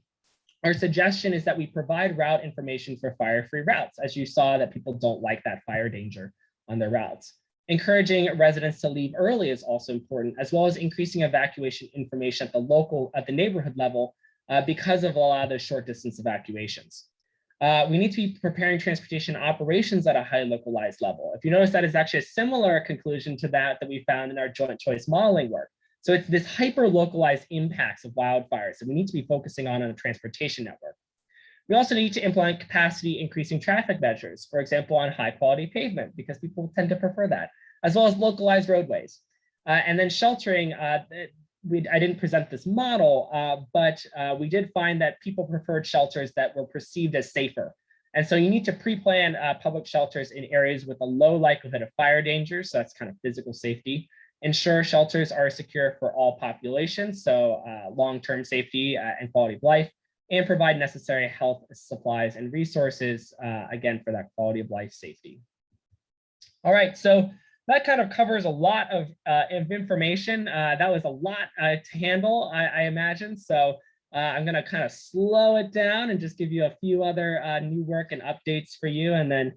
our suggestion is that we provide route information for fire-free routes, as you saw that people don't like that fire danger on their routes. Encouraging residents to leave early is also important, as well as increasing evacuation information at the neighborhood level because of a lot of those short distance evacuations. We need to be preparing transportation operations at a high localized level. If you notice, that is actually a similar conclusion to that we found in our joint choice modeling work. So it's this hyper localized impacts of wildfires that we need to be focusing on a transportation network. We also need to implement capacity increasing traffic measures, for example, on high quality pavement, because people tend to prefer that, as well as localized roadways. And then sheltering, I didn't present this model, but we did find that people preferred shelters that were perceived as safer. And so you need to pre-plan public shelters in areas with a low likelihood of fire danger. So that's kind of physical safety. Ensure shelters are secure for all populations, so long-term safety and quality of life, and provide necessary health supplies and resources, again, for that quality of life safety. All right, so that kind of covers a lot of information. That was a lot to handle, I imagine. So I'm going to kind of slow it down and just give you a few other new work and updates for you, and then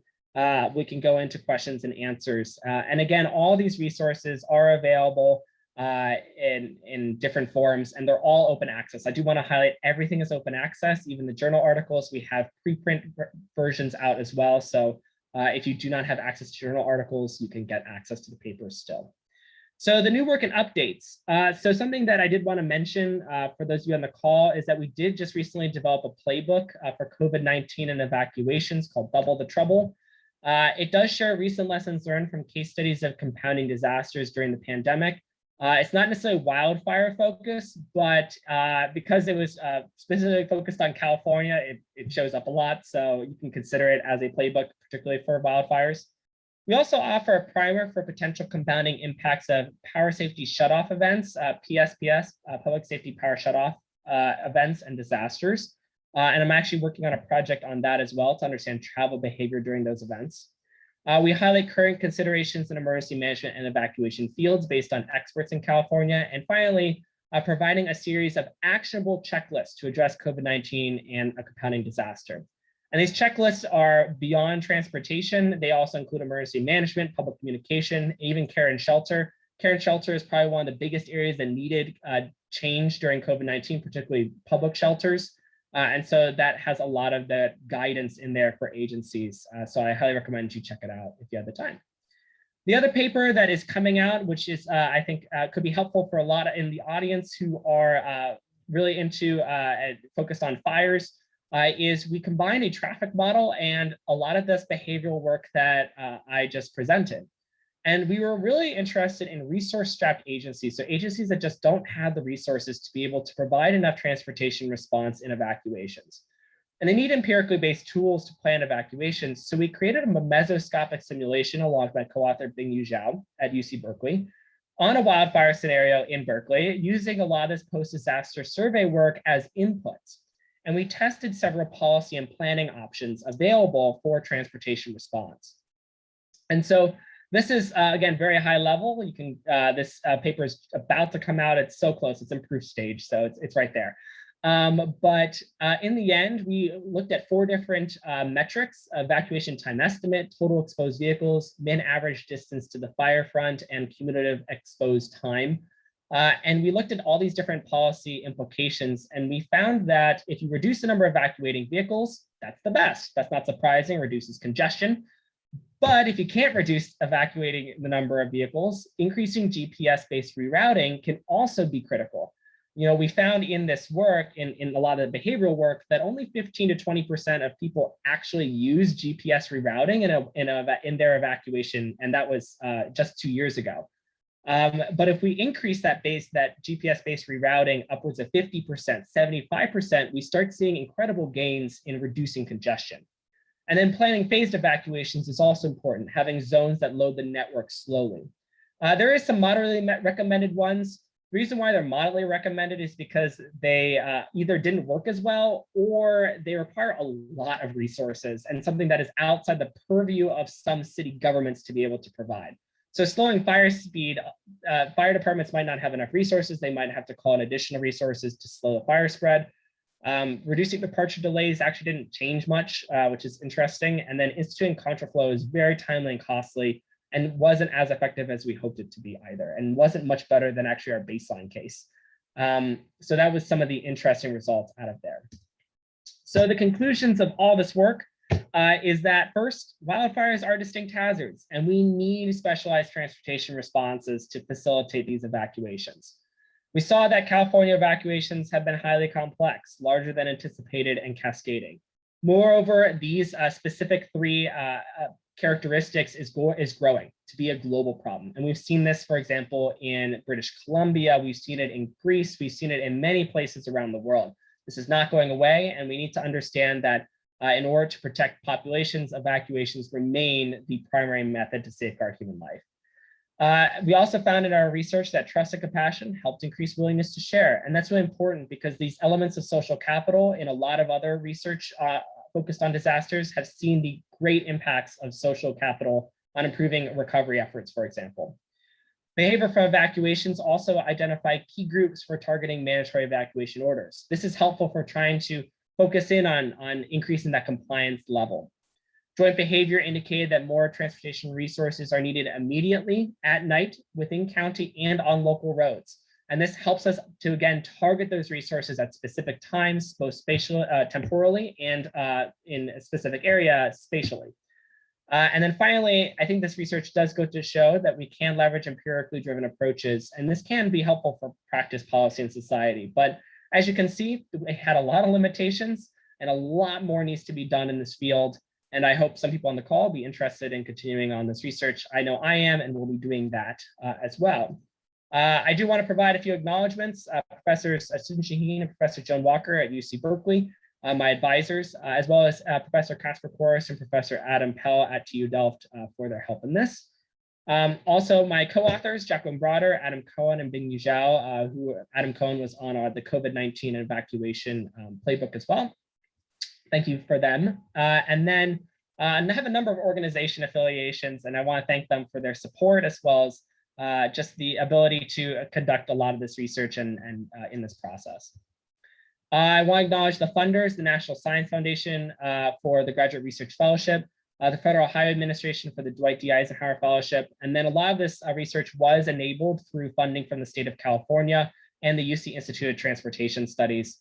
we can go into questions and answers. And again, all these resources are available in different forms, and they're all open access. I do want to highlight everything is open access, even the journal articles. We have preprint versions out as well. So if you do not have access to journal articles, you can get access to the papers still. So the new work and updates. So something that I did want to mention for those of you on the call is that we did just recently develop a playbook for COVID-19 and evacuations called Double the Trouble. It does share recent lessons learned from case studies of compounding disasters during the pandemic. It's not necessarily wildfire focused, but because it was specifically focused on California, it shows up a lot. So you can consider it as a playbook, particularly for wildfires. We also offer a primer for potential compounding impacts of power safety shutoff events, PSPS, public safety power shutoff events and disasters. And I'm actually working on a project on that as well to understand travel behavior during those events. We highlight current considerations in emergency management and evacuation fields based on experts in California. And finally, providing a series of actionable checklists to address COVID-19 and a compounding disaster. And these checklists are beyond transportation. They also include emergency management, public communication, even care and shelter. Care and shelter is probably one of the biggest areas that needed change during COVID-19, particularly public shelters. And so that has a lot of the guidance in there for agencies. So I highly recommend you check it out if you have the time. The other paper that is coming out, which is I think could be helpful for a lot in the audience who are really into focused on fires, is we combine a traffic model and a lot of this behavioral work that I just presented. And we were really interested in resource-strapped agencies, so agencies that just don't have the resources to be able to provide enough transportation response in evacuations. And they need empirically based tools to plan evacuations. So we created a mesoscopic simulation along with my co-author Bingyu Zhao at UC Berkeley on a wildfire scenario in Berkeley, using a lot of this post-disaster survey work as inputs. And we tested several policy and planning options available for transportation response. And so this is, again, very high level. You can, this paper is about to come out. It's so close, it's in proof stage, so it's right there. But in the end, we looked at 4 different metrics: evacuation time estimate, total exposed vehicles, min average distance to the fire front, and cumulative exposed time. And we looked at all these different policy implications, and we found that if you reduce the number of evacuating vehicles, that's the best. That's not surprising, reduces congestion. But if you can't reduce evacuating the number of vehicles, increasing GPS-based rerouting can also be critical. You know, we found in this work, in a lot of the behavioral work, that only 15 to 20% of people actually use GPS rerouting in their evacuation, and that was just 2 years ago. But if we increase that GPS-based rerouting upwards of 50%, 75%, we start seeing incredible gains in reducing congestion. And then planning phased evacuations is also important, having zones that load the network slowly. There is some moderately recommended ones. The reason why they're moderately recommended is because they either didn't work as well or they require a lot of resources and something that is outside the purview of some city governments to be able to provide. So slowing fire speed, fire departments might not have enough resources. They might have to call in additional resources to slow the fire spread. Reducing departure delays actually didn't change much, which is interesting. And then instituting contraflow is very timely and costly, and wasn't as effective as we hoped it to be either, and wasn't much better than actually our baseline case. So that was some of the interesting results out of there. So the conclusions of all this work is that first, wildfires are distinct hazards, and we need specialized transportation responses to facilitate these evacuations. We saw that California evacuations have been highly complex, larger than anticipated, and cascading. Moreover, these specific 3 characteristics is growing to be a global problem. And we've seen this, for example, in British Columbia, we've seen it in Greece, we've seen it in many places around the world. This is not going away, and we need to understand that in order to protect populations, evacuations remain the primary method to safeguard human life. We also found in our research that trust and compassion helped increase willingness to share. And that's really important because these elements of social capital in a lot of other research focused on disasters have seen the great impacts of social capital on improving recovery efforts, for example. Behavior from evacuations also identify key groups for targeting mandatory evacuation orders. This is helpful for trying to focus in on increasing that compliance level. Joint behavior indicated that more transportation resources are needed immediately at night within county and on local roads. And this helps us to, again, target those resources at specific times, both spatial, temporally, and in a specific area spatially. And then finally, I think this research does go to show that we can leverage empirically driven approaches, and this can be helpful for practice, policy, and society. But as you can see, we had a lot of limitations, and a lot more needs to be done in this field. And I hope some people on the call will be interested in continuing on this research. I know I am, and we'll be doing that as well. I do want to provide a few acknowledgements. Professors Susan Shaheen and Professor Joan Walker at UC Berkeley, my advisors, as well as Professor Casper Koris and Professor Adam Pell at TU Delft for their help in this. Also, my co-authors, Jacqueline Broder, Adam Cohen, and Bingyu Zhao, who Adam Cohen was on the COVID-19 evacuation playbook as well. Thank you for them. And then I have a number of organization affiliations, and I want to thank them for their support, as well as just the ability to conduct a lot of this research and in this process. I want to acknowledge the funders, the National Science Foundation for the Graduate Research Fellowship, the Federal Highway Administration for the Dwight D. Eisenhower Fellowship, and then a lot of this research was enabled through funding from the state of California and the UC Institute of Transportation Studies.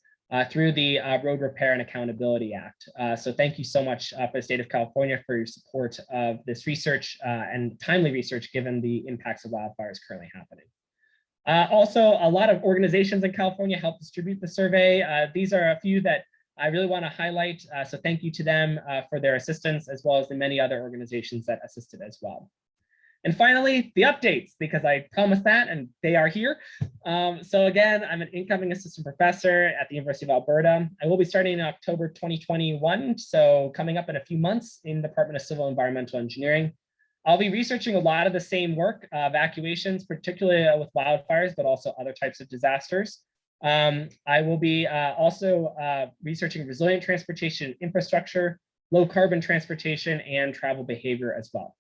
through the Road Repair and Accountability Act. So thank you so much for the state of California for your support of this research and timely research given the impacts of wildfires currently happening. Also, a lot of organizations in California help distribute the survey. These are a few that I really want to highlight. So thank you to them for their assistance, as well as the many other organizations that assisted as well. And finally, the updates, because I promised that and they are here. So again, I'm an incoming assistant professor at the University of Alberta. I will be starting in October 2021, so coming up in a few months in the Department of Civil Environmental Engineering. I'll be researching a lot of the same work, evacuations, particularly with wildfires, but also other types of disasters. I will be also researching resilient transportation infrastructure, low carbon transportation, and travel behavior as well.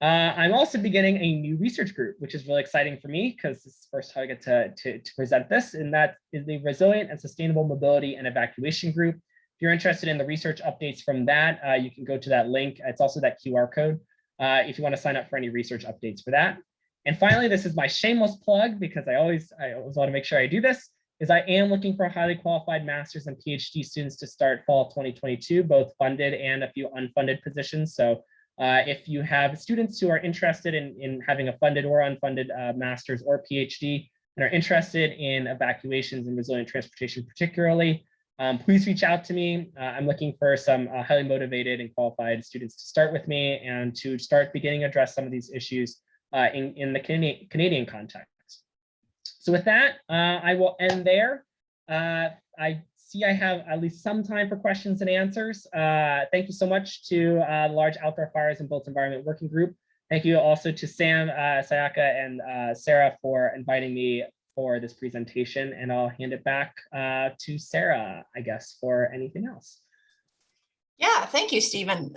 I'm also beginning a new research group, which is really exciting for me because this is the first time I get to present this, and that is the Resilient and Sustainable Mobility and Evacuation Group. If you're interested in the research updates from that, you can go to that link. It's also that QR code if you want to sign up for any research updates for that. And finally, this is my shameless plug because I always want to make sure I do this, is I am looking for highly qualified master's and PhD students to start fall 2022, both funded and a few unfunded positions. So if you have students who are interested in having a funded or unfunded master's or PhD and are interested in evacuations and resilient transportation particularly, please reach out to me. I'm looking for some highly motivated and qualified students to start with me and to start beginning to address some of these issues in the Canadian context. So with that, I will end there. I see I have at least some time for questions and answers. Thank you so much to the Large Outdoor Fires and Built Environment Working Group. Thank you also to Sam, Sayaka, and Sarah for inviting me for this presentation. And I'll hand it back to Sarah, I guess, for anything else. Yeah, thank you, Stephen.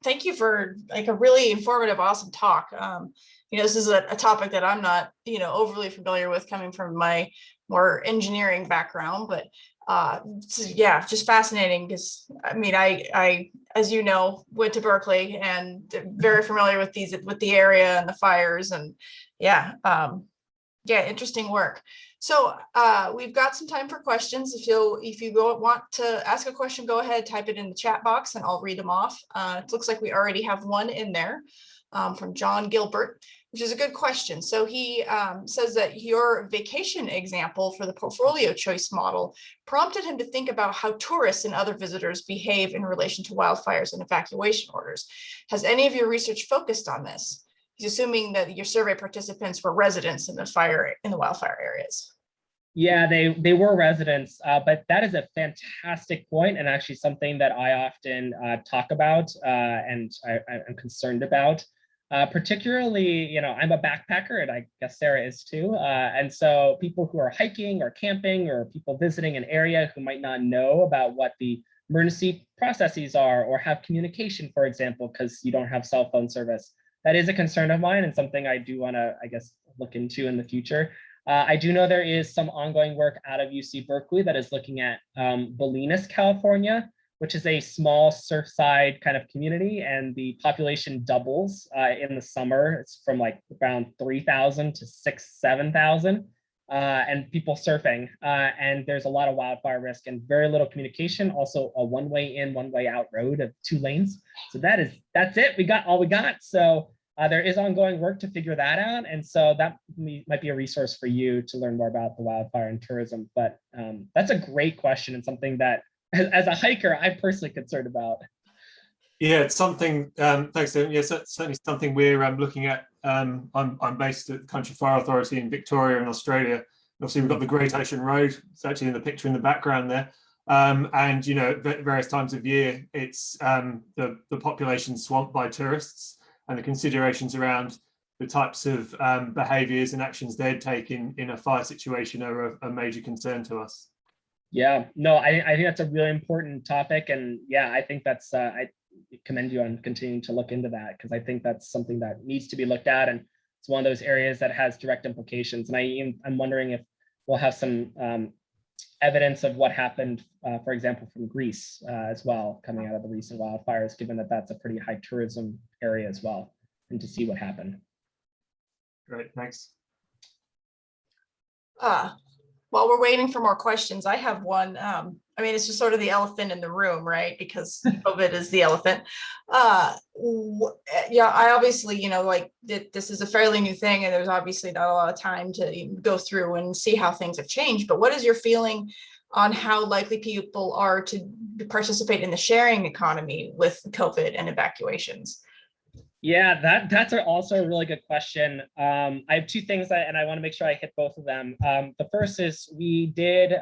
Thank you for like a really informative, awesome talk. This is a topic that I'm not, overly familiar with coming from my more engineering background, but yeah, just fascinating because I, as you know, went to Berkeley and very familiar with the area and the fires and yeah, interesting work. So we've got some time for questions. If you want to ask a question, go ahead, type it in the chat box and I'll read them off. It looks like we already have one in there from John Gilbert, which is a good question. So he says that your vacation example for the portfolio choice model prompted him to think about how tourists and other visitors behave in relation to wildfires and evacuation orders. Has any of your research focused on this? He's assuming that your survey participants were residents in the wildfire areas. Yeah, they were residents, but that is a fantastic point and actually something that I often talk about and I'm concerned about. Particularly, I'm a backpacker and I guess Sarah is too. And so people who are hiking or camping or people visiting an area who might not know about what the emergency processes are or have communication, for example, because you don't have cell phone service. That is a concern of mine and something I do want to, I guess, look into in the future. I do know there is some ongoing work out of UC Berkeley that is looking at Bolinas, California, which is a small surfside kind of community, and the population doubles in the summer. It's from like around 3,000 to 7,000, and people surfing. And there's a lot of wildfire risk and very little communication. Also, a one-way in, one-way out road of 2 lanes. So that's it. We got all we got. So there is ongoing work to figure that out. And so that might be a resource for you to learn more about the wildfire and tourism. But that's a great question and something that, as a hiker, I'm personally concerned about. Yeah, it's something, thanks, Stephen. Yeah, certainly something we're looking at. I'm based at the Country Fire Authority in Victoria in Australia. Obviously, we've got the Great Ocean Road. It's actually in the picture in the background there. And, at various times of year, it's the population swamped by tourists, and the considerations around the types of behaviours and actions they'd take in a fire situation are a major concern to us. Yeah, no, I think that's a really important topic. And yeah, I think that's, I commend you on continuing to look into that, because I think that's something that needs to be looked at. And it's one of those areas that has direct implications. And I'm wondering if we'll have some evidence of what happened, for example, from Greece as well, coming out of the recent wildfires, given that that's a pretty high tourism area as well, and to see what happened. Great, thanks. While we're waiting for more questions, I have one. I mean, it's just sort of the elephant in the room, right? Because COVID is the elephant. Yeah, I obviously, like this is a fairly new thing, and there's obviously not a lot of time to go through and see how things have changed. But what is your feeling on how likely people are to participate in the sharing economy with COVID and evacuations? Yeah, that's also a really good question. I have two things and I want to make sure I hit both of them. The first is we did,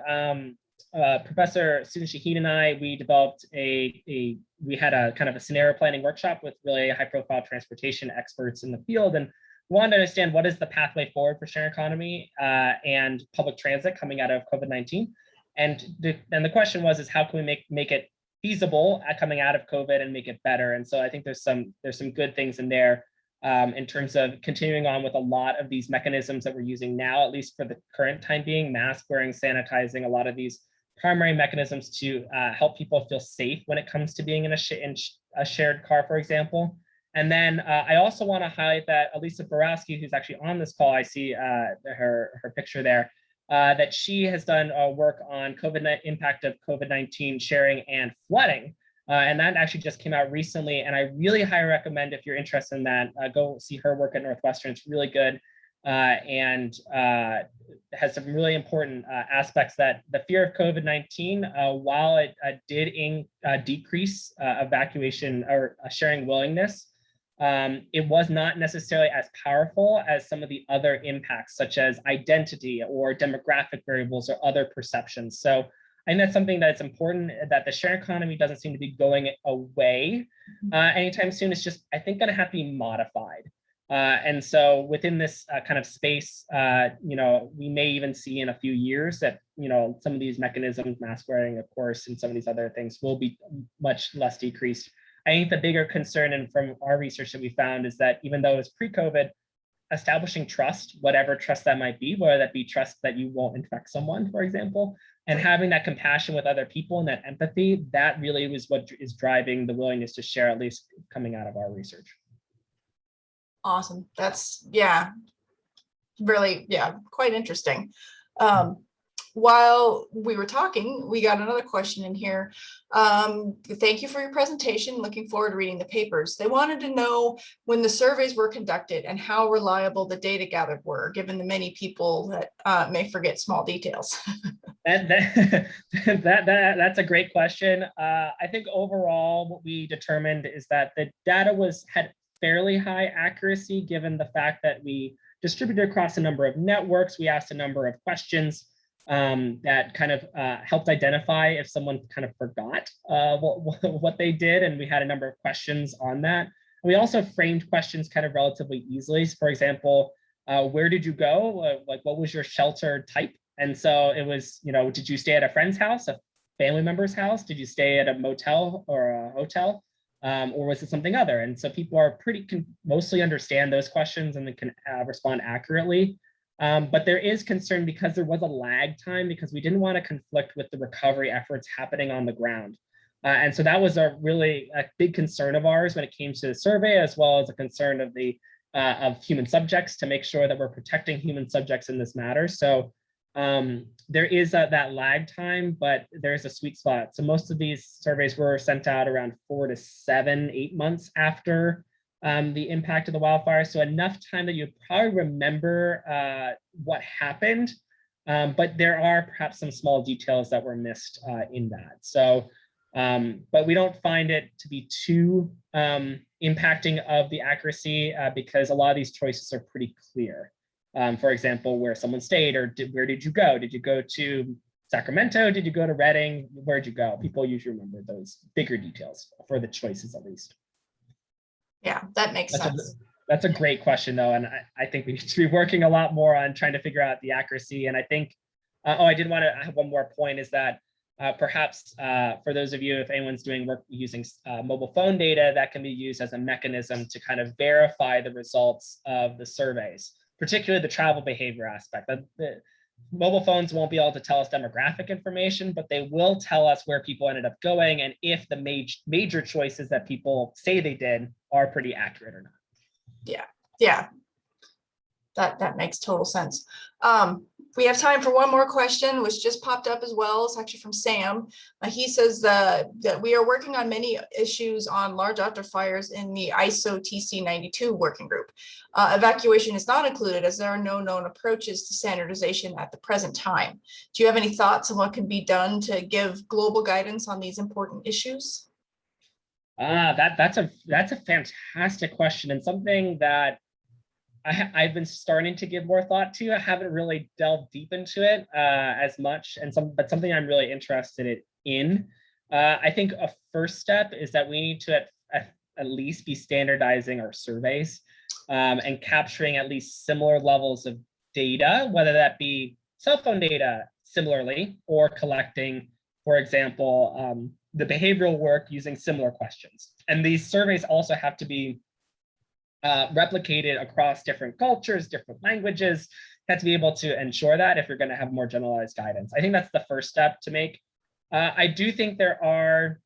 Professor Susan Shaheen and I, we developed we had a kind of a scenario planning workshop with really high profile transportation experts in the field. And we wanted to understand what is the pathway forward for sharing economy and public transit coming out of COVID-19. And the question is how can we make it feasible at coming out of COVID and make it better? And so I think there's some good things in there in terms of continuing on with a lot of these mechanisms that we're using now, at least for the current time being, mask wearing, sanitizing, a lot of these primary mechanisms to help people feel safe when it comes to being in a shared car, for example. And then I also want to highlight that Elisa Borowski, who's actually on this call, I see her picture there, that she has done work on impact of COVID-19 sharing and flooding. And that actually just came out recently. And I really highly recommend, if you're interested in that, go see her work at Northwestern. It's really good and has some really important aspects that the fear of COVID-19, while it did decrease evacuation or sharing willingness, it was not necessarily as powerful as some of the other impacts, such as identity or demographic variables or other perceptions. So I think that's something that's important, that the sharing economy doesn't seem to be going away anytime soon. It's just, I think, going to have to be modified. And so within this kind of space, we may even see in a few years that, some of these mechanisms, mask wearing, of course, and some of these other things will be much less decreased. I think the bigger concern, and from our research that we found, is that even though it's pre-COVID, establishing trust, whatever trust that might be, whether that be trust that you won't infect someone, for example, and having that compassion with other people and that empathy, that really was what is driving the willingness to share, at least coming out of our research. Awesome. That's, really, quite interesting. While we were talking, we got another question in here. Thank you for your presentation. Looking forward to reading the papers. They wanted to know when the surveys were conducted and how reliable the data gathered were, given the many people that may forget small details. That's a great question. I think overall, what we determined is that the data had fairly high accuracy, given the fact that we distributed across a number of networks. We asked a number of questions that kind of helped identify if someone kind of forgot what they did. And we had a number of questions on that. We also framed questions kind of relatively easily. For example, where did you go? Like, what was your shelter type? And so it was, did you stay at a friend's house, a family member's house? Did you stay at a motel or a hotel? Or was it something other? And so people can mostly understand those questions and then can respond accurately. But there is concern because there was a lag time, because we didn't want to conflict with the recovery efforts happening on the ground. And so that was a big concern of ours when it came to the survey, as well as a concern of human subjects, to make sure that we're protecting human subjects in this matter. So there is that lag time, but there's a sweet spot. So most of these surveys were sent out around 4 to 7, 8 months after the impact of the wildfire. So enough time that you probably remember what happened, but there are perhaps some small details that were missed in that. So, but we don't find it to be too impacting of the accuracy because a lot of these choices are pretty clear. For example, where someone stayed, or where did you go? Did you go to Sacramento? Did you go to Reading? Where'd you go? People usually remember those bigger details for the choices, at least. Yeah, that makes sense. That's a great question, though. And I think we need to be working a lot more on trying to figure out the accuracy. And I think, I did want to have one more point, is that perhaps for those of you, if anyone's doing work using mobile phone data, that can be used as a mechanism to kind of verify the results of the surveys, particularly the travel behavior aspect. The mobile phones won't be able to tell us demographic information, but they will tell us where people ended up going and if the major choices that people say they did are pretty accurate or not. Yeah, that makes total sense. We have time for one more question, which just popped up as well. It's actually from Sam. He says that we are working on many issues on large outdoor fires in the ISO TC92 working group. Evacuation is not included as there are no known approaches to standardization at the present time. Do you have any thoughts on what can be done to give global guidance on these important issues? That's a fantastic question, and something that I've been starting to give more thought to. I haven't really delved deep into it as much, but something I'm really interested in. I think a first step is that we need to at least be standardizing our surveys and capturing at least similar levels of data, whether that be cell phone data similarly, or collecting, for example, the behavioral work using similar questions. And these surveys also have to be replicated across different cultures, different languages. You have to be able to ensure that if you're going to have more generalized guidance. I think that's the first step to make. I do think there are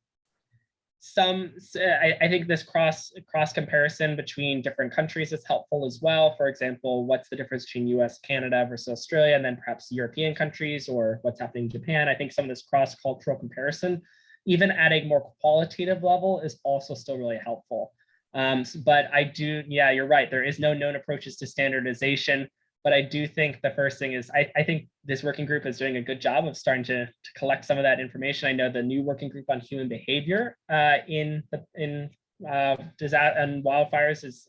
some, I think this cross comparison between different countries is helpful as well. For example, what's the difference between US, Canada versus Australia, and then perhaps European countries, or what's happening in Japan. I think some of this cross-cultural comparison, even at a more qualitative level, is also still really helpful. But I do, yeah, you're right. There is no known approaches to standardization, but I do think the first thing is I think this working group is doing a good job of starting to collect some of that information. I know the new working group on human behavior in disaster and wildfires is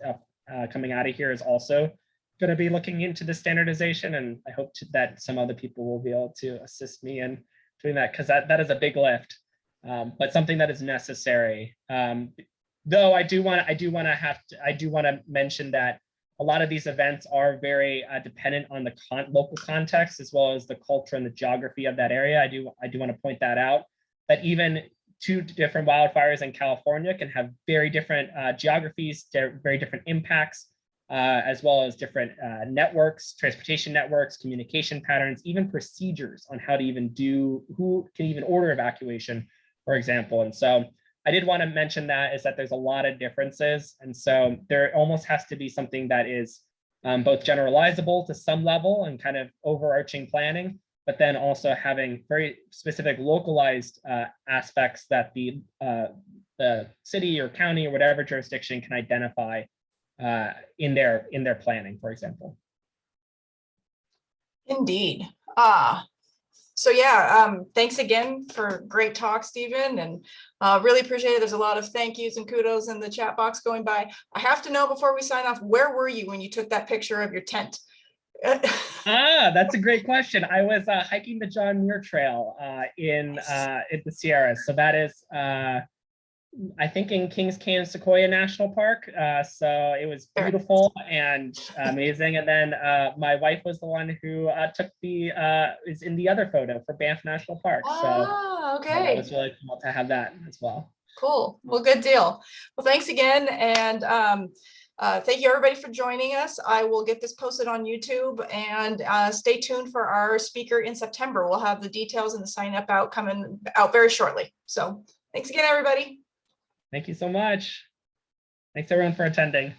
coming out of here is also going to be looking into the standardization, and I hope that some other people will be able to assist me in doing that, because that is a big lift, but something that is necessary. Though I do want to mention that a lot of these events are very dependent on the local context, as well as the culture and the geography of that area. I do want to point that out, that even 2 different wildfires in California can have very different geographies, very different impacts, as well as different networks, transportation networks, communication patterns, even procedures on how to who can even order evacuation, for example. And so I did want to mention that there's a lot of differences. And so there almost has to be something that is both generalizable to some level and kind of overarching planning, but then also having very specific localized aspects that the city or county or whatever jurisdiction can identify in their planning, for example. Indeed. So yeah, thanks again for great talk, Stephen, and really appreciate it. There's a lot of thank yous and kudos in the chat box going by. I have to know before we sign off, where were you when you took that picture of your tent? That's a great question. I was hiking the John Muir Trail in the Sierras. So that is, I think, in Kings Canyon Sequoia National Park. So it was beautiful and amazing. And then my wife was the one who is in the other photo for Banff National Park. So okay. It was really cool to have that as well. Cool. Well, good deal. Well, thanks again. And thank you everybody for joining us. I will get this posted on YouTube, and stay tuned for our speaker in September. We'll have the details and the sign up coming out very shortly. So thanks again, everybody. Thank you so much. Thanks everyone for attending.